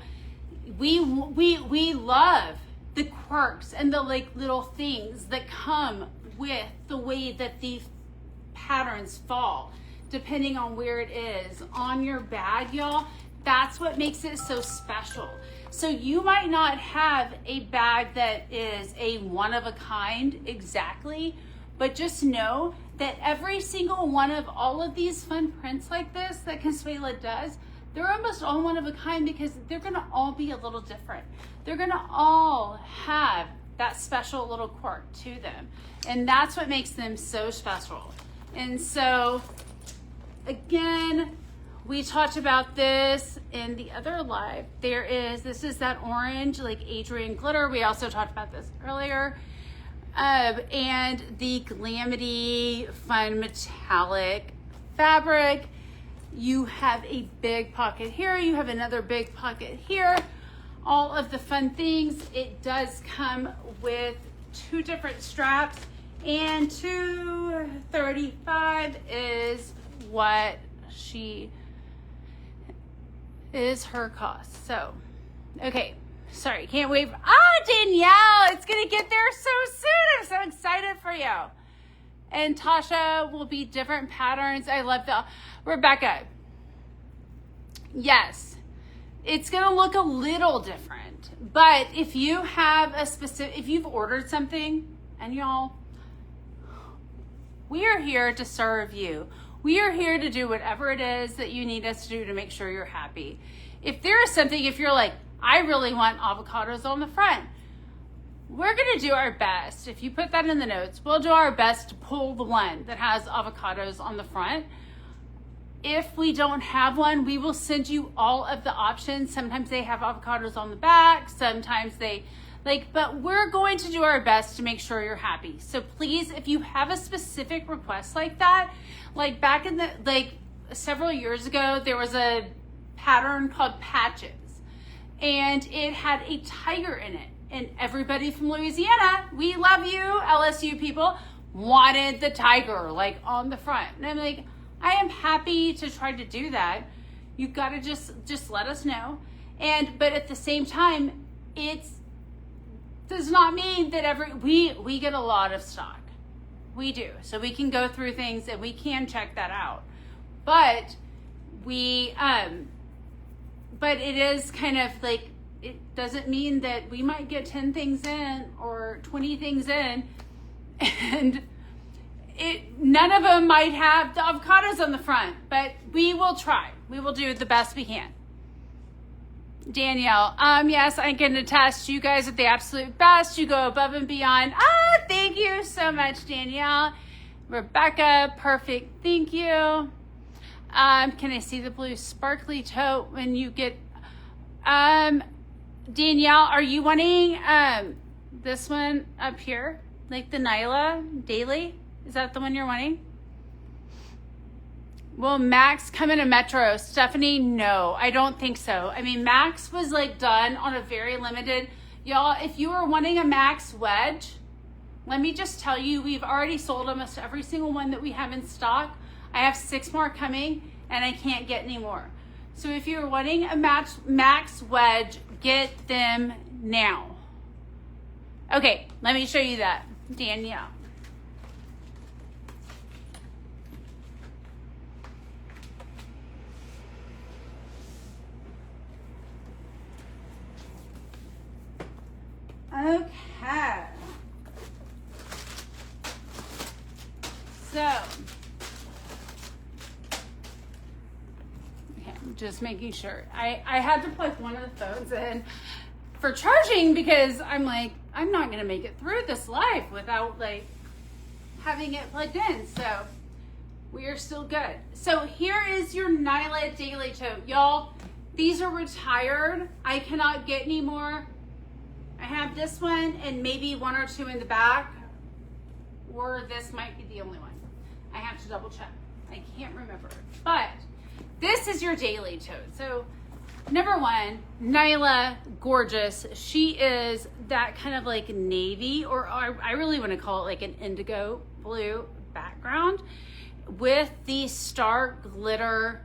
we love the quirks and the little things that come with the way that these patterns fall, depending on where it is on your bag, y'all. That's what makes it so special. So you might not have a bag that is a one of a kind exactly, but just know that every single one of all of these fun prints like this that Consuela does, they're almost all one of a kind because they're gonna all be a little different. They're gonna all have that special little quirk to them. And that's what makes them so special. And so, again, we talked about this in the other live. This is that orange, Adrian glitter. We also talked about this earlier. And the Glamity fun metallic fabric. You have a big pocket here. You have another big pocket here. All of the fun things. It does come with 2 different straps, and $235 is what is her cost. So, okay. Sorry, can't wait. Danielle, it's going to get there so soon. I'm so excited for you. And Tasha will be different patterns. I love that. Rebecca, yes, it's going to look a little different. But if you have if you've ordered something, and y'all, we are here to serve you. We are here to do whatever it is that you need us to do to make sure you're happy. If there is something, if you're like, I really want avocados on the front, we're going to do our best. If you put that in the notes, we'll do our best to pull the one that has avocados on the front. If we don't have one, we will send you all of the options. Sometimes they have avocados on the back. Sometimes they but we're going to do our best to make sure you're happy. So please, if you have a specific request like that, back in the, several years ago, there was a pattern called Patches, and it had a tiger in it. And everybody from Louisiana, we love you, LSU people, wanted the tiger on the front. And I'm like, I am happy to try to do that. You've got to just let us know. But at the same time, does not mean that we get a lot of stock. We do. So we can go through things and we can check that out. But but it is kind of it doesn't mean that we might get 10 things in or 20 things in, and none of them might have the avocados on the front, but we will try. We will do the best we can. Danielle, yes, I can attest. You guys are the absolute best. You go above and beyond. Thank you so much, Danielle. Rebecca, perfect. Thank you. Can I see the blue sparkly tote when you get, Danielle, are you wanting, this one up here? The Nyla Daily? Is that the one you're wanting? Will Max come in a Metro? Stephanie, no, I don't think so. I mean, Max was like done on a very limited. Y'all, if you are wanting a Max wedge, let me just tell you, we've already sold almost every single one that we have in stock. I have 6 more coming and I can't get any more. So if you're wanting a Max wedge, get them now. Okay, let me show you that, Danielle. Okay. So, okay, I'm just making sure. I had to plug one of the phones in for charging because I'm like, I'm not going to make it through this live without like having it plugged in. So, we are still good. So, here is your Nyla Daily Tote. Y'all, these are retired. I cannot get any more. I have this one and maybe 1 or 2 in the back, or this might be the only one. I have to double check. I can't remember. But this is your daily tote. So number 1, Nyla, gorgeous. She is that kind of like navy, or I really want to call it like an indigo blue background with the star glitter.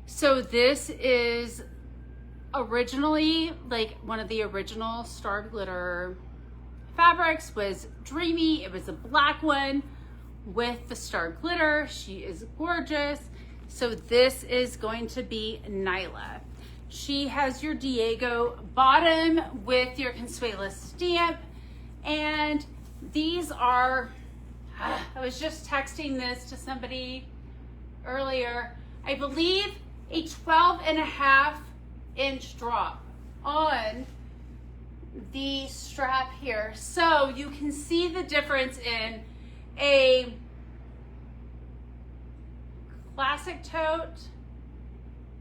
So this is originally, like one of the original star glitter fabrics was Dreamy. It was a black one with the star glitter. She is gorgeous. So this is going to be Nyla. She has your Diego bottom with your Consuela stamp. And these are, I was just texting this to somebody earlier, I believe a 12.5-inch drop on the strap here. So you can see the difference in a classic tote,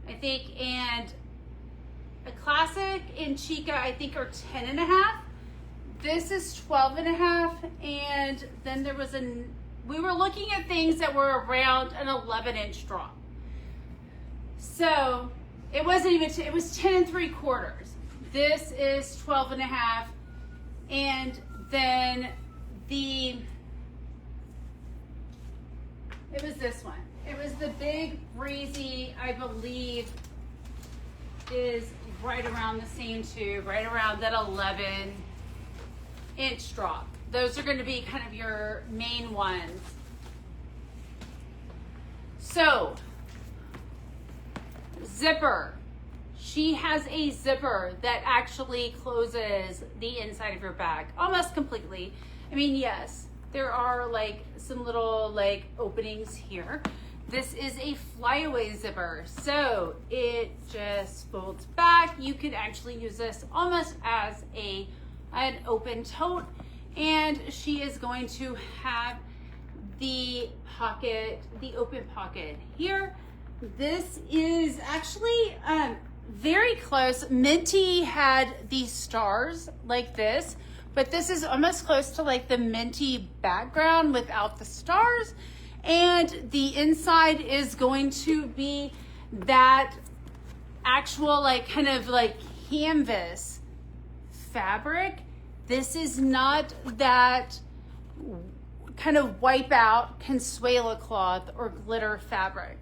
I think, and a classic in Chica, I think, are 10.5. This is 12.5, and then there was we were looking at things that were around an 11-inch drop. So it wasn't even, it was 10 3/4. This is 12.5, and then it was this one. It was the big breezy, I believe, is right around the same too, right around that 11-inch drop. Those are going to be kind of your main ones. So, zipper. She has a zipper that actually closes the inside of your bag almost completely. I mean, yes, there are like some little like openings here. This is a flyaway zipper, so it just folds back. You could actually use this almost as an open tote, and she is going to have the pocket, the open pocket here. This is actually very close. Minty had these stars like this, but this is almost close to like the minty background without the stars. And the inside is going to be that actual like kind of like canvas fabric. This is not that kind of wipe out Consuela cloth or glitter fabric.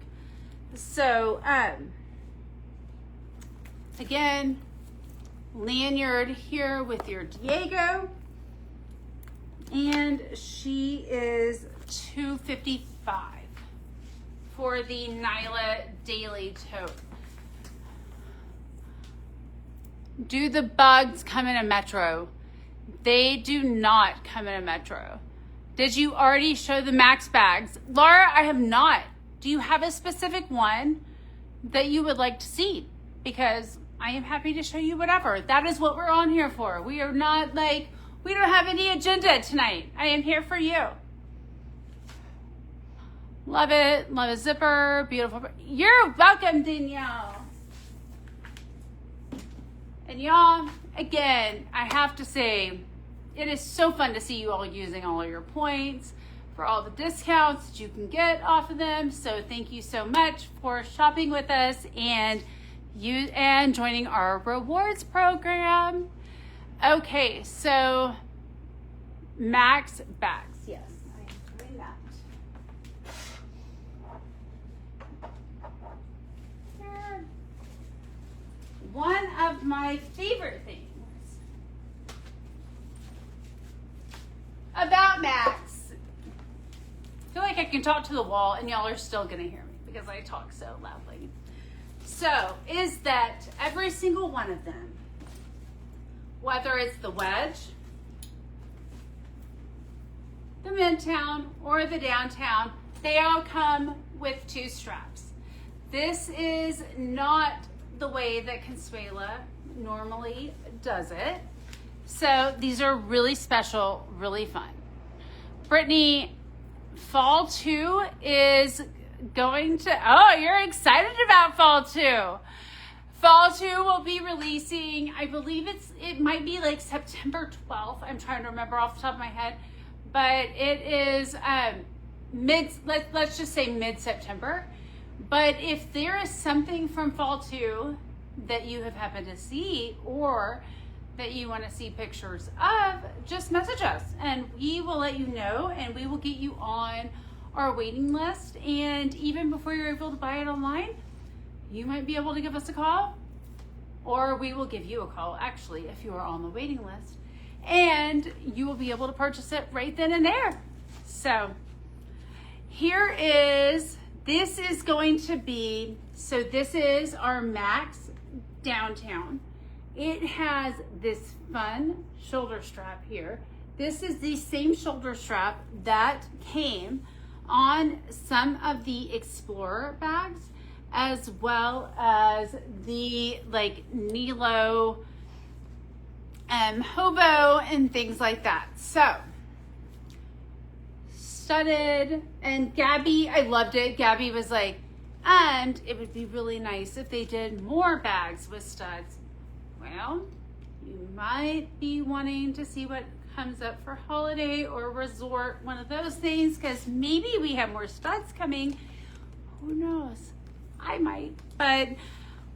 So again, lanyard here with your Diego, and she is $255 for the Nyla Daily Tote. Do the bugs come in a Metro? They do not come in a Metro. Did you already show the Max bags? Laura, I have not. Do you have a specific one that you would like to see? Because I am happy to show you whatever. That is what we're on here for. We are not like, we don't have any agenda tonight. I am here for you. Love it. Love a zipper. Beautiful. You're welcome, Danielle. And y'all, again, I have to say, it is so fun to see you all using all of your points for all the discounts that you can get off of them. So thank you so much for shopping with us and joining our rewards program. Okay, so Max bags. Yes, I'm doing that. Here. One of my favorite things about Max. I feel like I can talk to the wall and y'all are still gonna hear me because I talk so loudly. So, is that every single one of them, whether it's the wedge, the midtown, or the downtown, they all come with 2 straps. This is not the way that Consuela normally does it. So these are really special, really fun. Brittany, fall 2 is going to, oh, you're excited about fall 2. Fall 2 will be releasing, I believe it might be like September 12th. I'm trying to remember off the top of my head, but it is let's just say mid-September. But if there is something from fall 2 that you have happened to see or that you want to see pictures of, just message us and we will let you know and we will get you on our waiting list. And even before you're able to buy it online, you might be able to give us a call, or we will give you a call actually if you are on the waiting list, and you will be able to purchase it right then and there. So this is going to be, so this is our Max downtown. It has this fun shoulder strap here. This is the same shoulder strap that came on some of the Explorer bags, as well as the like Nilo hobo and things like that. So studded, and Gabby, I loved it. Gabby was like, and it would be really nice if they did more bags with studs. Well, you might be wanting to see what comes up for holiday or resort, one of those things, because maybe we have more studs coming. Who knows? I might, but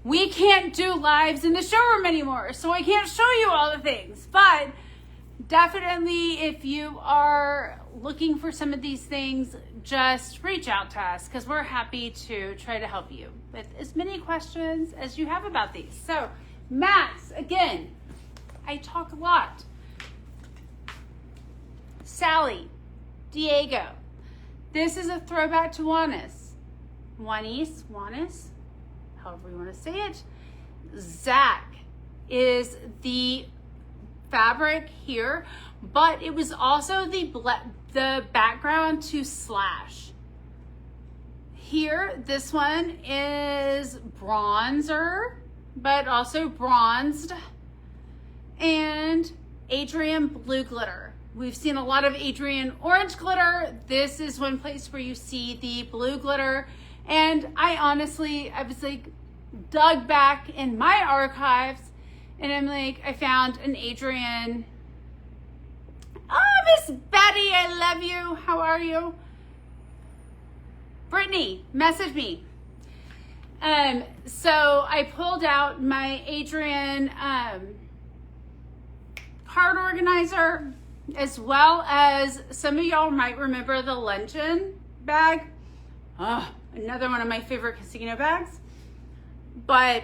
we can't do lives in the showroom anymore, so I can't show you all the things. But definitely, if you are looking for some of these things, just reach out to us because we're happy to try to help you with as many questions as you have about these. So Max, again, I talk a lot. Sally, Diego, this is a throwback to Juanis, however you want to say it. Zach is the fabric here, but it was also the background to Slash. Here, this one is bronzer, but also bronzed, and Adrian blue glitter. We've seen a lot of Adrian orange glitter. This is one place where you see the blue glitter. And I was like, dug back in my archives, and I'm like, I found an Adrian. Oh, Miss Betty, I love you. How are you? Brittany, message me. So I pulled out my Adrian card organizer, as well as some of y'all might remember the luncheon bag. Another one of my favorite casino bags. But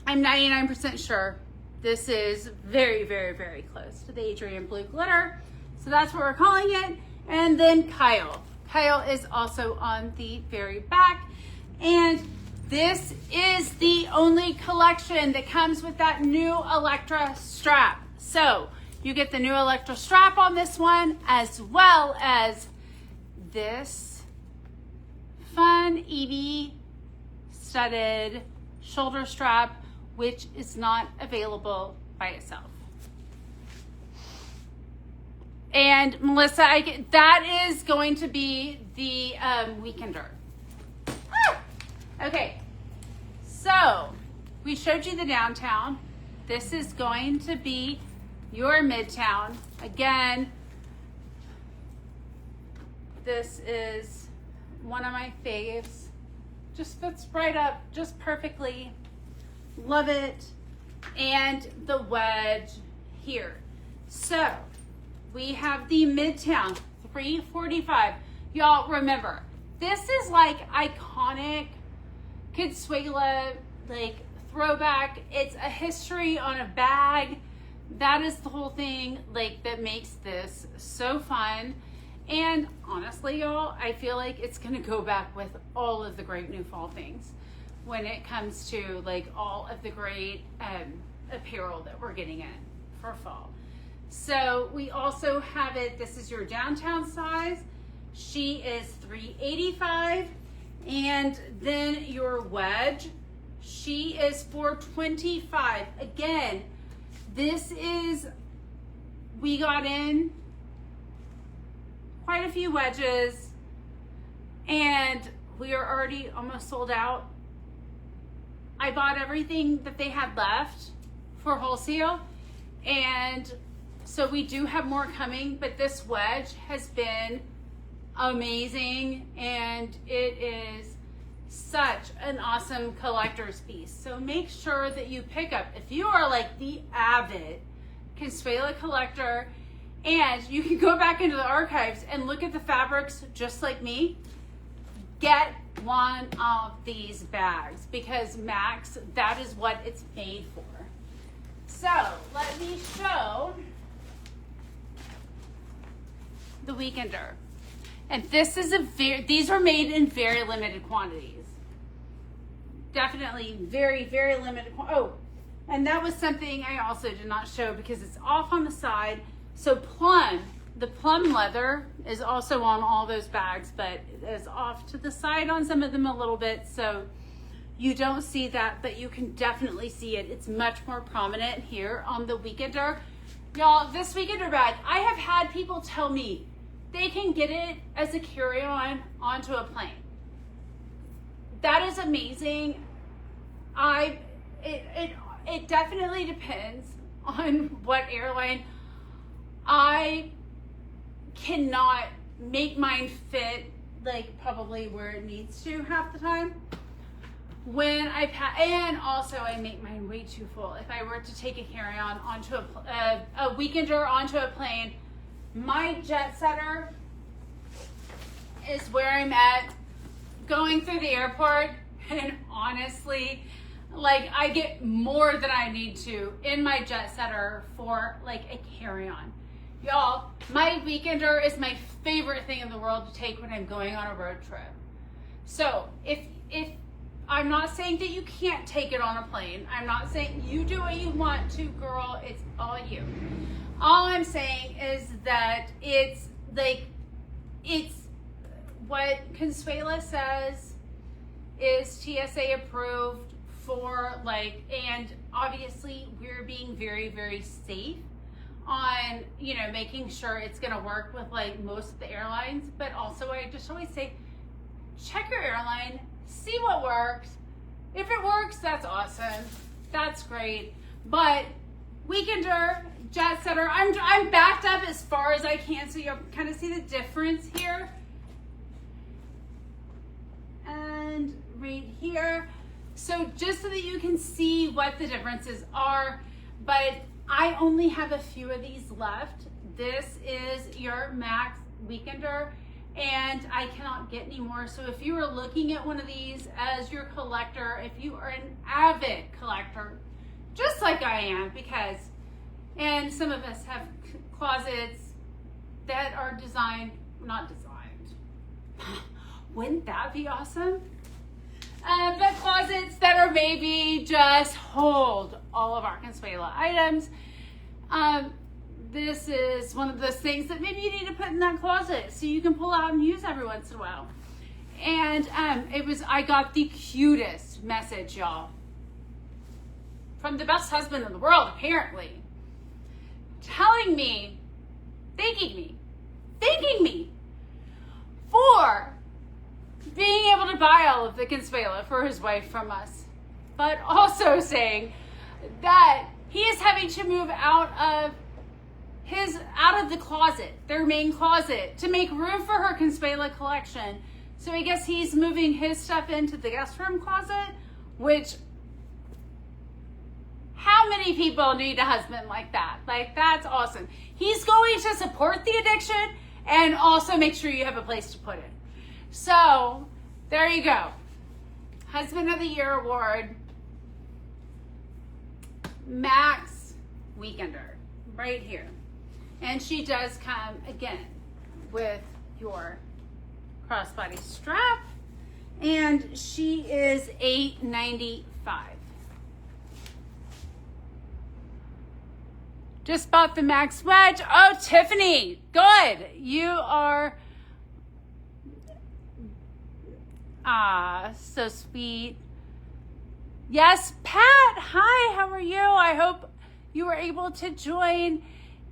I'm 99% sure this is very, very, very close to the Adrian blue glitter. So that's what we're calling it. And then Kyle. Kyle is also on the very back. And this is the only collection that comes with that new Electra strap. So you get the new Electra strap on this one, as well as this fun Evie studded shoulder strap, which is not available by itself. And Melissa, that is going to be the weekender. Okay, so we showed you the downtown. This is going to be your midtown. Again, this is one of my faves. Just fits right up, just perfectly. Love it. And the wedge here. So we have the Midtown 345. Y'all remember, this is like iconic Consuela, like throwback. It's a history on a bag. That is the whole thing, like, that makes this so fun. And honestly, y'all, I feel like it's gonna go back with all of the great new fall things when it comes to like all of the great apparel that we're getting in for fall. So we also have it, this is your downtown size. She is $385. And then your wedge, she is $425. Again, this is, we got in quite a few wedges and we are already almost sold out. I bought everything that they had left for wholesale, and so we do have more coming, but this wedge has been amazing and it is such an awesome collector's piece. So make sure that you pick up, if you are like the avid Consuela collector, and you can go back into the archives and look at the fabrics just like me, get one of these bags because Max, that is what it's made for. So let me show the Weekender. And this is these are made in very limited quantities. Definitely very, very limited. Oh, and that was something I also did not show because it's off on the side. So the plum leather is also on all those bags, but it is off to the side on some of them a little bit. So you don't see that, but you can definitely see it. It's much more prominent here on the Weekender. Y'all, this Weekender bag, I have had people tell me they can get it as a carry-on onto a plane. That is amazing. It definitely depends on what airline. I cannot make mine fit like probably where it needs to half the time. When and also I make mine way too full. If I were to take a carry-on onto a Weekender onto a plane, my jet setter is where I'm at going through the airport, and honestly, like I get more than I need to in my jet setter for like a carry-on. Y'all, my Weekender is my favorite thing in the world to take when I'm going on a road trip. So if I'm not saying that you can't take it on a plane. I'm not saying you do what you want to, girl. It's all you. All I'm saying is that it's what Consuela says is TSA approved for like, and obviously we're being very, very safe on, you know, making sure it's going to work with like most of the airlines. But also I just always say, check your airline, see what works. If it works, that's awesome. That's great. But Weekender, jet setter, I'm backed up as far as I can so you'll kind of see the difference here. And right here. So just so that you can see what the differences are, but I only have a few of these left. This is your Max Weekender, and I cannot get any more. So if you are looking at one of these as your collector, if you are an avid collector, just like I am, because, and some of us have closets that are designed, not designed. Wouldn't that be awesome? But closets that are maybe just hold all of our Consuela items. This is one of those things that maybe you need to put in that closet so you can pull out and use every once in a while. And I got the cutest message, y'all, from the best husband in the world, apparently, telling me, thanking me for being able to buy all of the Consuela for his wife from us, but also saying that he is having to move out of out of the closet, their main closet, to make room for her Consuela collection. So I guess he's moving his stuff into the guest room closet, which, how many people need a husband like that? Like, that's awesome. He's going to support the addiction and also make sure you have a place to put it. So there you go. Husband of the Year award, Max Weekender, right here. And she does come again with your crossbody strap, and she is $8.95. Just bought the Max Wedge. Oh, Tiffany, good. You are so sweet. Yes, Pat. Hi, how are you? I hope you were able to join.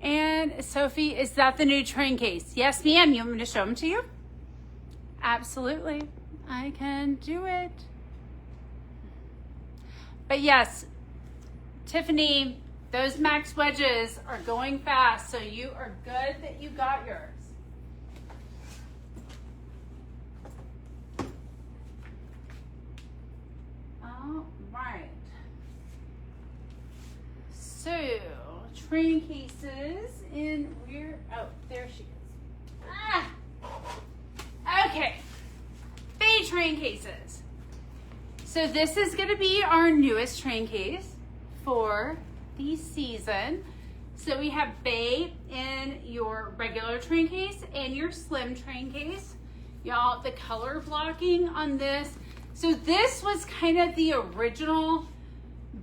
And Sophie, is that the new train case? Yes, ma'am. You want me to show them to you? Absolutely. I can do it. But yes, Tiffany, those Max wedges are going fast, so you are good that you got yours. All right. So, train cases in where? Oh, there she is. Ah! Okay. Bay train cases. So this is going to be our newest train case for the season. So we have Bay in your regular train case and your slim train case. Y'all, the color blocking on this. So this was kind of the original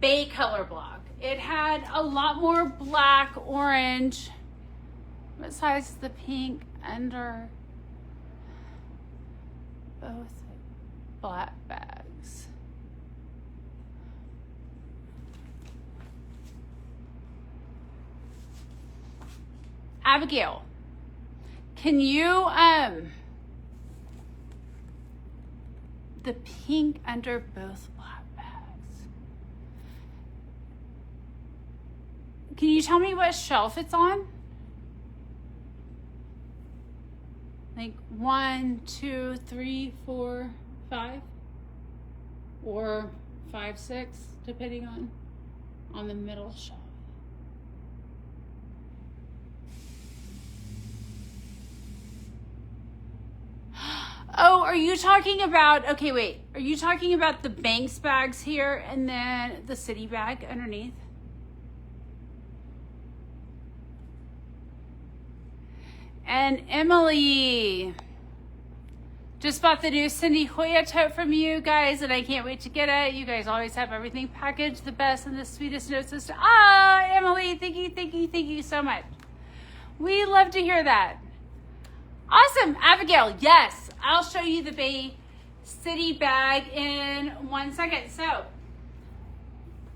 Bay color block. It had a lot more black, orange. What size is the pink under both black bags? Abigail, can you, the pink under both black bags. Can you tell me what shelf it's on? Like 1, 2, 3, 4, 5, or 5, 6, depending on the middle shelf. Oh, are you talking about, okay, wait. Are you talking about the Banks bags here and then the City bag underneath? And Emily, just bought the new Cindy Hoya tote from you guys, and I can't wait to get it. You guys always have everything packaged the best and the sweetest note system. Ah, Emily, thank you so much. We love to hear that. Awesome, Abigail, yes. I'll show you the Bay City bag in 1 second. So,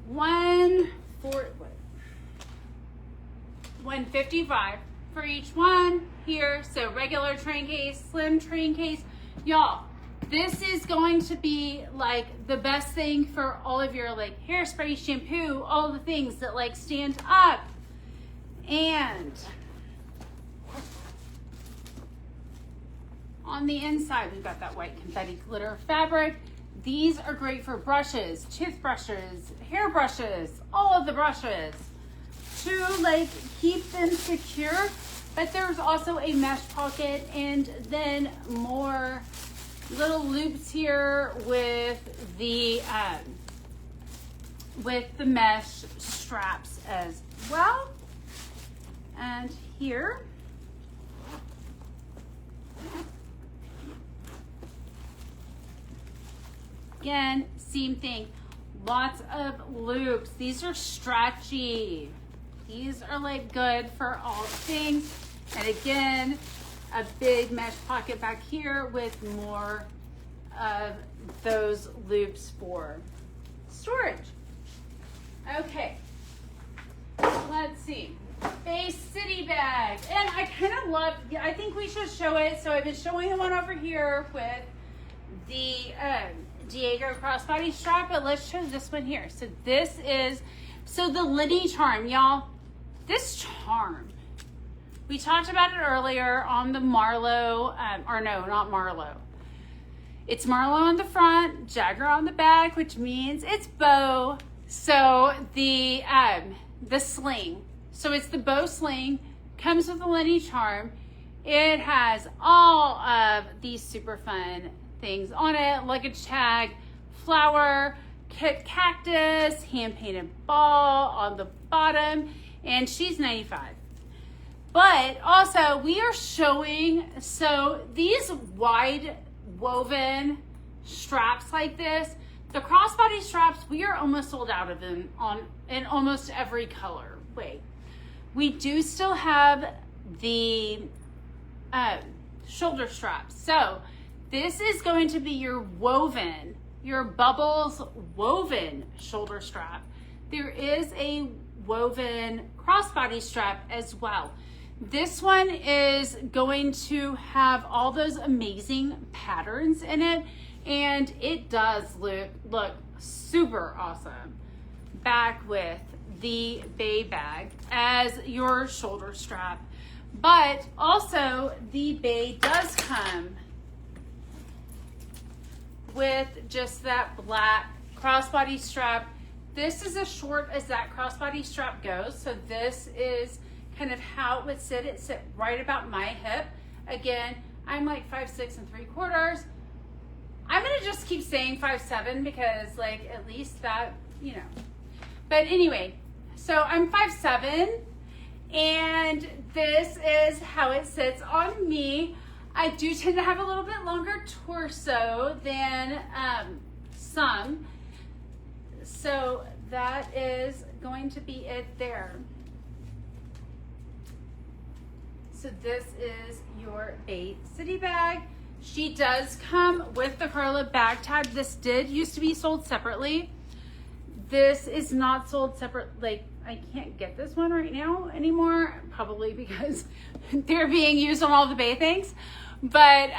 155 for each one here. So regular train case, slim train case. Y'all, this is going to be like the best thing for all of your like hairspray, shampoo, all the things that like stand up. And on the inside, we've got that white confetti glitter fabric. These are great for brushes, toothbrushes, hairbrushes, all of the brushes to like keep them secure. But there's also a mesh pocket and then more little loops here with the mesh straps as well. And here, again, same thing. Lots of loops. These are stretchy. These are like good for all things. And again, a big mesh pocket back here with more of those loops for storage. Okay, let's see. Bay City bag. And I kind of love, I think we should show it. So I've been showing the one over here with the Diego crossbody strap, but let's show this one here. So this is, so the Liddy charm, y'all, this charm We talked about it earlier on the Marlowe, or no, not Marlowe. It's Marlowe on the front, Jagger on the back, which means it's bow. So the sling. So it's the bow sling, comes with a Lenny charm. It has all of these super fun things on it: luggage tag, flower, cactus, hand-painted ball on the bottom, and she's 95. But also we are showing, so these wide woven straps like this, the crossbody straps, we are almost sold out of them in almost every color. Wait, we do still have the shoulder straps. So this is going to be your woven, your Bubbles woven shoulder strap. There is a woven crossbody strap as well. This one is going to have all those amazing patterns in it, and it does look super awesome. Back with the Bay bag as your shoulder strap. But also the Bay does come with just that black crossbody strap. This is as short as that crossbody strap goes. So this is kind of how it would sit. It sit right about my hip. Again, I'm like 5'6" and 3/4. I'm gonna just keep saying 5'7" because like at least that, you know. But anyway, so I'm 5'7", and this is how it sits on me. I do tend to have a little bit longer torso than some. So that is going to be it there. So this is your Bay City bag. She does come with the Carla bag tag. This did used to be sold separately. This is not sold separate. Like, I can't get this one right now anymore, probably because they're being used on all the Bay things. But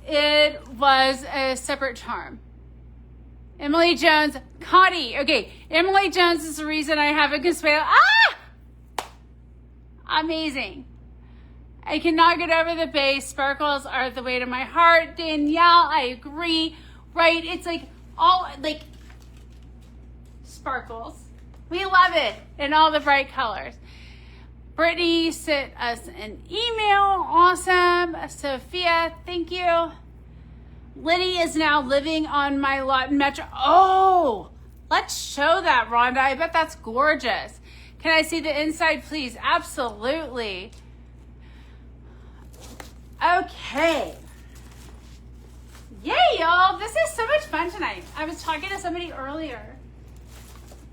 it was a separate charm. Emily Jones, Connie. Okay, Emily Jones is the reason I have a Consuela. Ah! Amazing. I cannot get over the Bay. Sparkles are the way to my heart. Danielle, I agree. Right? It's like all like sparkles. We love it in all the bright colors. Brittany sent us an email. Awesome. Sophia, thank you. Liddy is now living on my lot in Metro. Oh, let's show that, Rhonda. I bet that's gorgeous. Can I see the inside, please? Absolutely. Okay. Yay, y'all. This is so much fun tonight. I was talking to somebody earlier,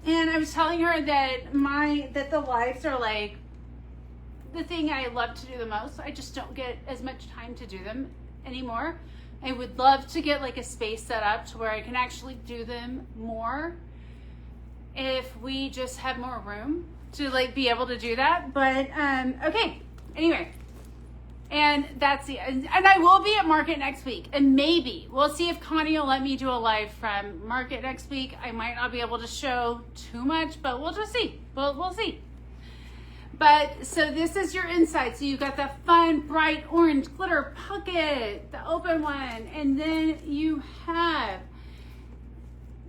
and I was telling her that the lives are like the thing I love to do the most. I just don't get as much time to do them anymore. I would love to get like a space set up to where I can actually do them more if we just have more room to like be able to do that. But okay, anyway, and that's the, and I will be at Market next week, and maybe we'll see if Connie will let me do a live from Market next week. I might not be able to show too much, but we'll just see. We'll see. But so this is your inside. So you got that fun, bright orange glitter pocket, the open one. And then you have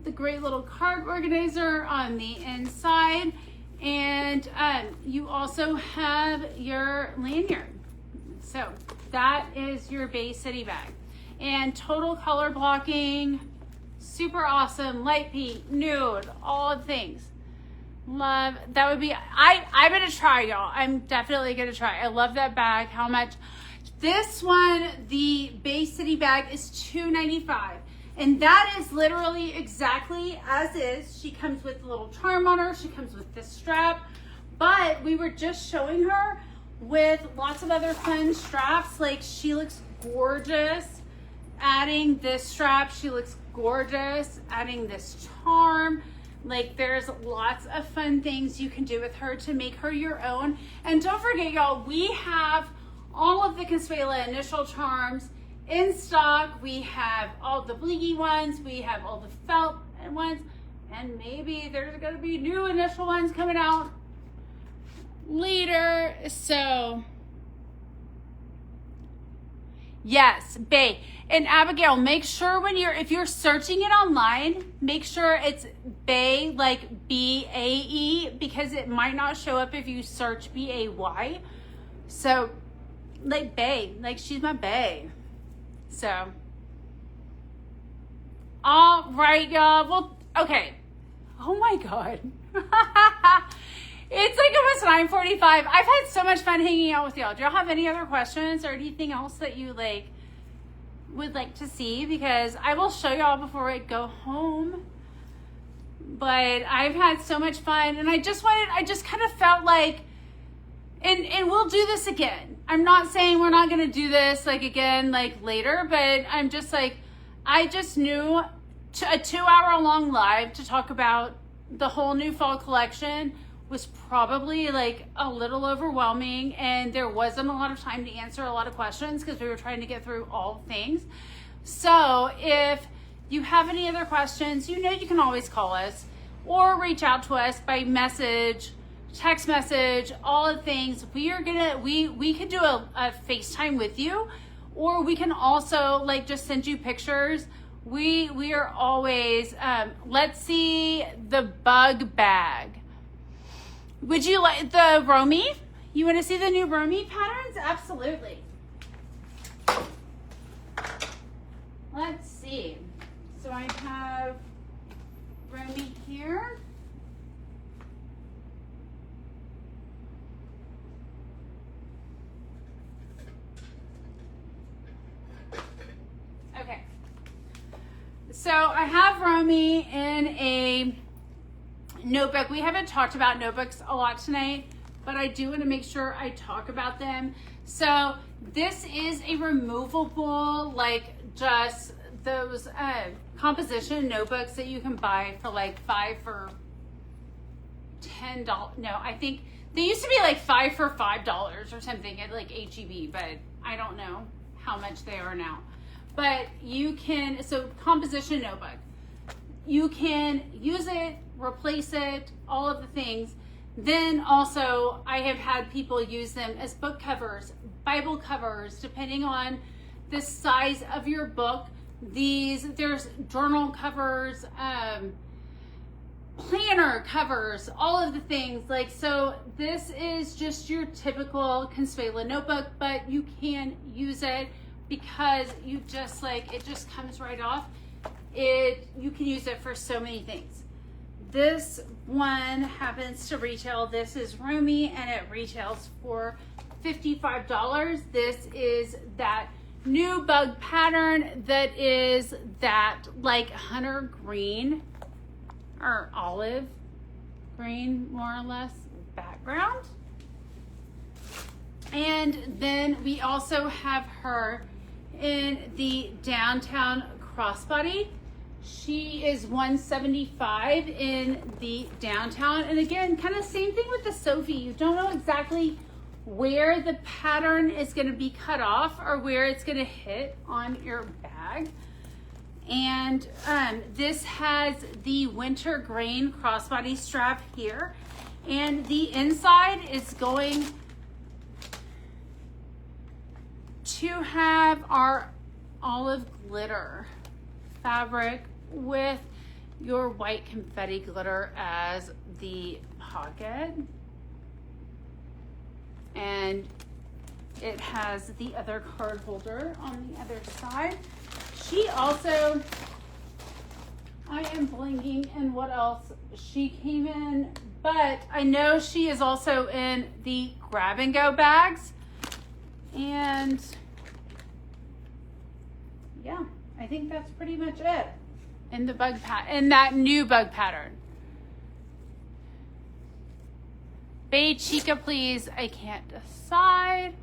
the great little card organizer on the inside. And you also have your lanyard. So that is your Bay City bag. And total color blocking, super awesome, light pink, nude, all the things. Love that. Would be I'm gonna try, y'all. I'm definitely gonna try. I love that bag. How much? This one, the Bay City bag, is $2.95, and that is literally exactly as is. She comes with a little charm on her. She comes with this strap, but we were just showing her with lots of other fun straps. Like, she looks gorgeous adding this strap. She looks gorgeous adding this charm. Like, there's lots of fun things you can do with her to make her your own. And don't forget, y'all, we have all of the Consuela initial charms in stock. We have all the blingy ones. We have all the felt ones. And maybe there's going to be new initial ones coming out later. So Yes, Bay. And Abigail, make sure if you're searching it online, make sure it's Bay, like B-A-E, because it might not show up if you search B-A-Y. So, like Bay, like she's my Bay. So, all right, y'all. Well, okay. Oh my God. It's like almost 9:45. I've had so much fun hanging out with y'all. Do y'all have any other questions or anything else that you would like to see? Because I will show y'all before I go home. But I've had so much fun, and I just kind of felt like, and we'll do this again. I'm not saying we're not going to do this again later, but I'm just I just knew a 2-hour-long live to talk about the whole new fall collection was probably a little overwhelming, and there wasn't a lot of time to answer a lot of questions because we were trying to get through all things. So if you have any other questions, you can always call us or reach out to us by message, text message, all the things. We could do a FaceTime with you, or we can also just send you pictures. We are always, let's see the bug bag. Would you like the Romy? You want to see the new Romy patterns? Absolutely. Let's see. So I have Romy here. Okay. So I have Romy in a notebook. We haven't talked about notebooks a lot tonight, but I do want to make sure I talk about them. So this is a removable, just those composition notebooks that you can buy for $5 for $10. No, I think they used to be $5 for $5 or something at HEB, but I don't know how much they are now. But you can, so composition notebook, you can use it, replace it, all of the things. Then also I have had people use them as book covers, Bible covers, depending on the size of your book. There's journal covers, planner covers, all of the things. So this is just your typical Consuela notebook, but you can use it because you just it just comes right off. You can use it for so many things. This one happens to retail. This is Romy, and it retails for $55. This is that new bug pattern that is that hunter green or olive green, more or less, background. And then we also have her in the downtown crossbody. She is $175 in the downtown. And again, kind of same thing with the Sophie. You don't know exactly where the pattern is going to be cut off or where it's going to hit on your bag. And this has the winter grain crossbody strap here. And the inside is going to have our olive glitter fabric with your white confetti glitter as the pocket. And it has the other card holder on the other side. She also, I am blanking in what else she came in, but I know she is also in the grab and go bags. And yeah, I think that's pretty much it in the in that new bug pattern. Bay Chica, please. I can't decide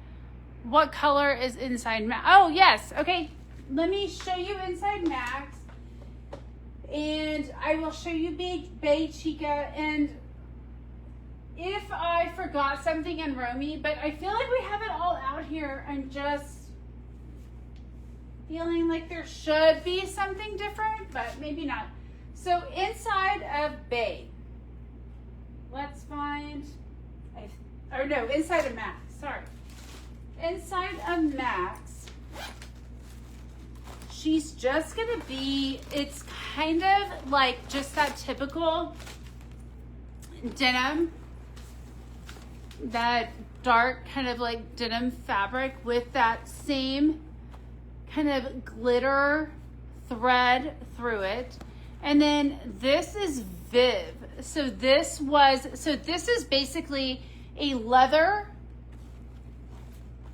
what color is inside Max. Oh, yes. Okay. Let me show you inside Max. And I will show you Bay Chica. And if I forgot something in Romy, but I feel like we have it all out here. I'm just feeling like there should be something different, but maybe not. So inside of Bay, let's find, inside of Max, sorry. Inside of Max, she's just gonna be, it's kind of like just that typical denim, that dark kind of like denim fabric with that same kind of glitter thread through it. And then this is Viv. So this is basically a leather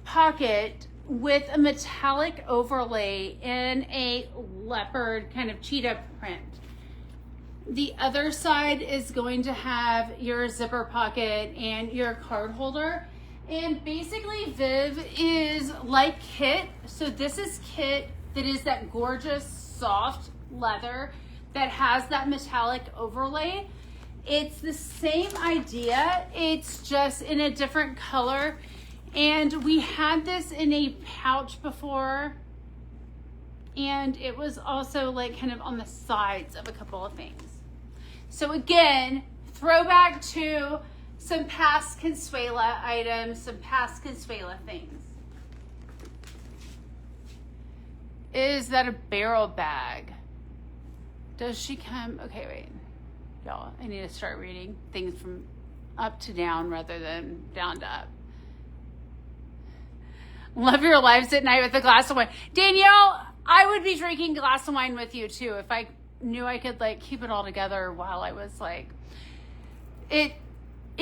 pocket with a metallic overlay in a leopard kind of cheetah print. The other side is going to have your zipper pocket and your card holder. And basically Viv is like Kit. So this is Kit, that is that gorgeous soft leather that has that metallic overlay. It's the same idea, it's just in a different color. And we had this in a pouch before, and it was also like kind of on the sides of a couple of things. So again, throwback to some past Consuela items, some past Consuela things. Is that a barrel bag? Does she come? Okay, wait. Y'all, I need to start reading things from up to down rather than down to up. Love your lives at night with a glass of wine. Danielle, I would be drinking a glass of wine with you too if I knew I could like keep it all together while I was like, it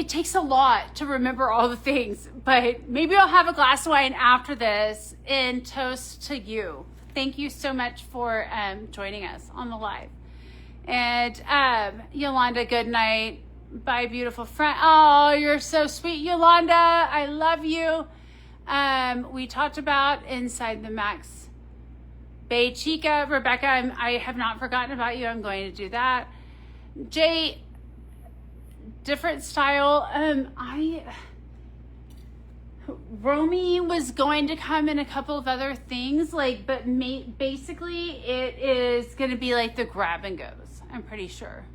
takes a lot to remember all the things, but maybe I'll have a glass of wine after this in toast to you. Thank you so much for joining us on the live. And Yolanda, good night. Bye, beautiful friend. Oh, you're so sweet, Yolanda. I love you. We talked about Inside the Max Bay Chica. Rebecca, I have not forgotten about you. I'm going to do that. Jay, different style. Romy was going to come in a couple of other things, like, but basically it is going to be like the grab and goes. I'm pretty sure.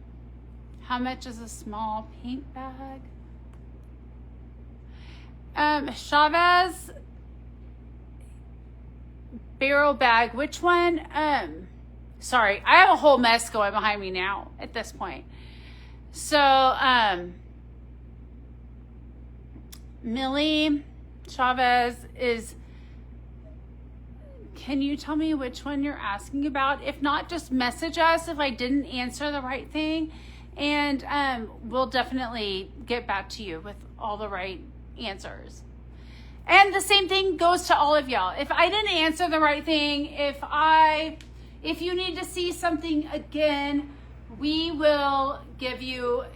How much is a small pink bag? Chavez barrel bag. Which one? Sorry, I have a whole mess going behind me now at this point. So, Millie Chavez is, can you tell me which one you're asking about? If not, just message us if I didn't answer the right thing, and we'll definitely get back to you with all the right answers. And the same thing goes to all of y'all. If I didn't answer the right thing, if you need to see something again, we will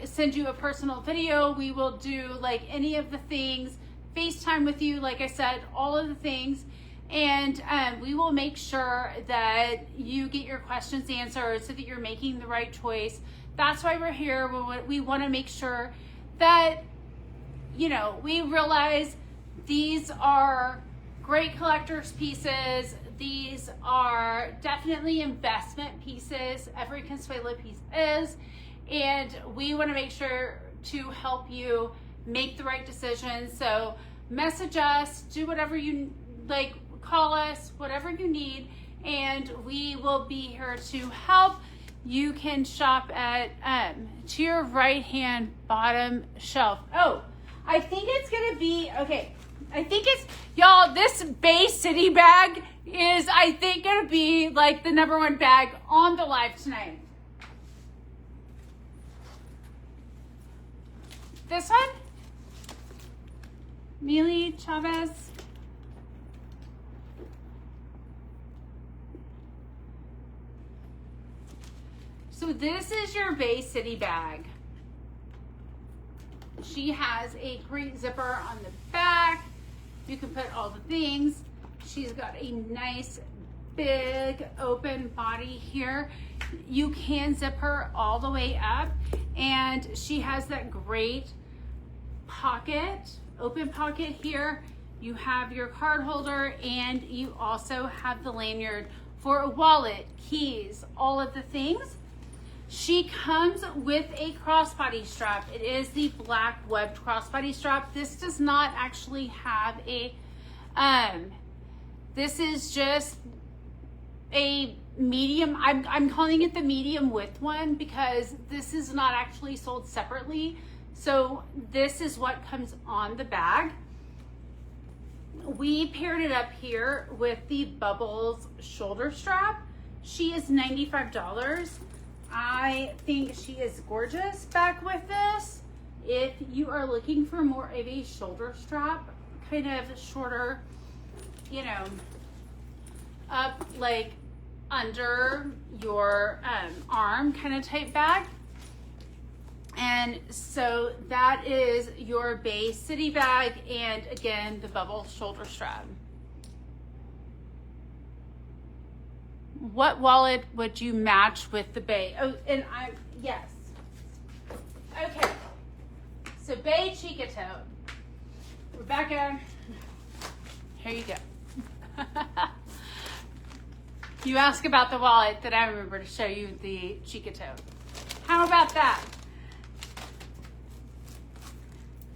send you a personal video. We will do like any of the things, FaceTime with you, like I said, all of the things. And we will make sure that you get your questions answered so that you're making the right choice. That's why we're here. We want to make sure that, you know, we realize these are great collector's pieces. These are definitely investment pieces. Every Consuela piece is. And we want to make sure to help you make the right decision. So message us, do whatever you like, call us, whatever you need, and we will be here to help. You can shop at to your right hand bottom shelf. Oh, I think it's gonna be okay. I think it's, y'all, this Bay City bag is, I think, gonna be like the #1 bag on the live tonight. This one, Millie Chavez. So this is your Bay City bag. She has a great zipper on the back. You can put all the things. She's got a nice big open body here. You can zip her all the way up, and she has that great pocket, open pocket here. You have your card holder, and you also have the lanyard for a wallet, keys, all of the things. She comes with a crossbody strap. It is the black webbed crossbody strap. This does not actually have a, this is just a medium, I'm calling it the medium width one because this is not actually sold separately. So this is what comes on the bag. We paired it up here with the Bubbles shoulder strap. She is $95. I think she is gorgeous back with this. If you are looking for more of a shoulder strap, kind of shorter, you know, up like under your arm kind of type bag. And so that is your Bay City bag, and again, the Bubble shoulder strap. What wallet would you match with the Bay? Oh, and yes. Okay. So Bay Chica Tote. Rebecca, here you go. You ask about the wallet, then I remember to show you the Chica Tote. How about that?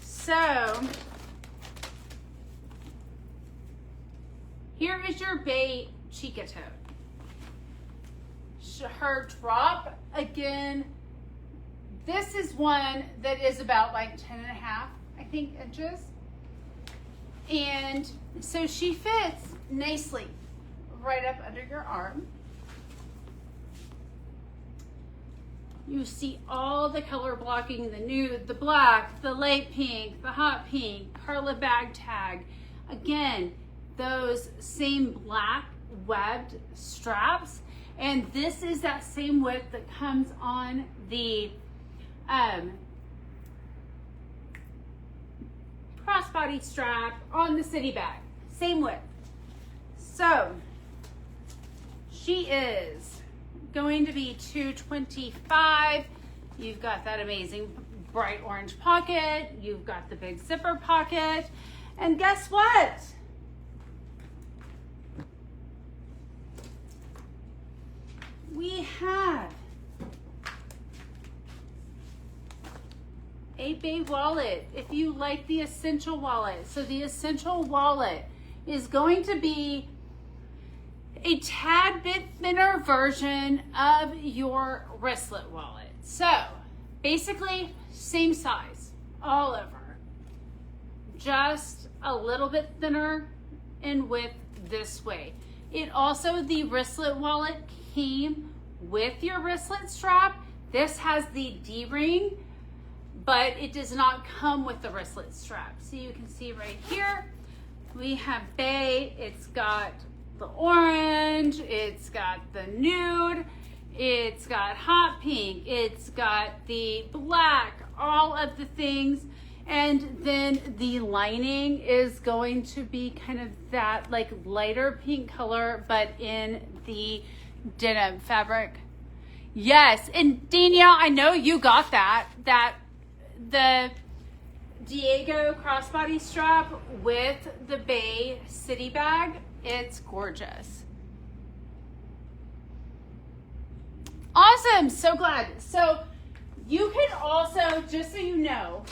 So, here is your Bay Chica Tote. Her drop, again, this is one that is about like 10 and a half, I think, inches. And so she fits nicely right up under your arm. You see all the color blocking, the nude, the black, the light pink, the hot pink, Carla bag tag. Again, those same black webbed straps. And this is that same width that comes on the crossbody strap on the city bag. Same width. So she is going to be $225. You've got that amazing bright orange pocket. You've got the big zipper pocket. And guess what? We have a Bay wallet. If you like the Essential wallet. So the Essential wallet is going to be a tad bit thinner version of your wristlet wallet. So basically same size all over, just a little bit thinner in width this way. It also, the wristlet wallet came with your wristlet strap. This has the D-ring, but it does not come with the wristlet strap. So you can see right here, we have Bay. It's got the orange, it's got the nude, it's got hot pink, it's got the black, all of the things. And then the lining is going to be kind of that like lighter pink color, but in the denim fabric. Yes, and Danielle, I know you got that the Diego crossbody strap with the Bay City bag. It's gorgeous. Awesome, so glad. So you can also, just so you know,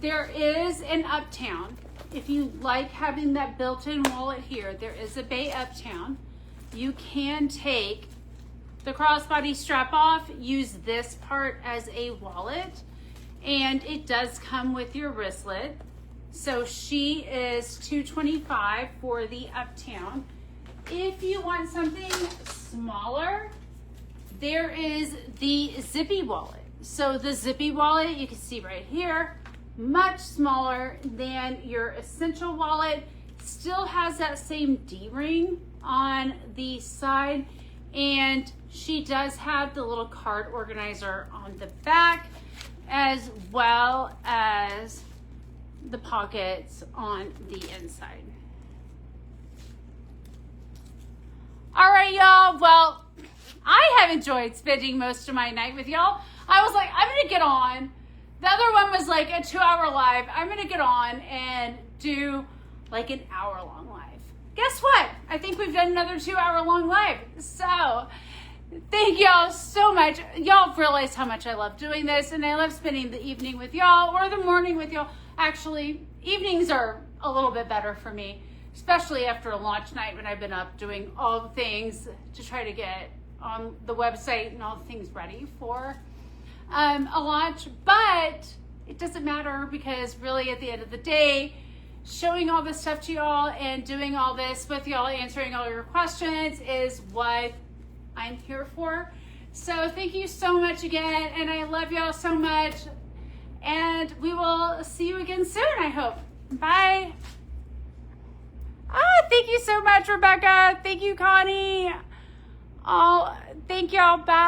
there is an Uptown. If you like having that built-in wallet here, there is a Bay Uptown. You can take the crossbody strap off, use this part as a wallet, and it does come with your wristlet. So she is $225 for the Uptown. If you want something smaller, there is the Zippy wallet. So the Zippy wallet, you can see right here, much smaller than your Essential wallet. Still has that same D-ring on the side, and she does have the little card organizer on the back, as well as the pockets on the inside. All right, y'all. Well, I have enjoyed spending most of my night with y'all. I was like, I'm gonna get on. The other one was like a 2-hour live. I'm gonna get on and do like an hour-long live. Guess what? I think we've done another 2-hour-long live. So thank y'all so much. Y'all realize how much I love doing this, and I love spending the evening with y'all or the morning with y'all. Actually, evenings are a little bit better for me. especially after a launch night when I've been up doing all the things to try to get on the website and all the things ready for a launch. But it doesn't matter, because really at the end of the day, showing all this stuff to y'all and doing all this with y'all, answering all your questions, is what I'm here for. So thank you so much again, and I love y'all so much, and we will see you again soon, I hope. Bye. Thank you so much, Rebecca. Thank you, Connie. Thank y'all. Bye.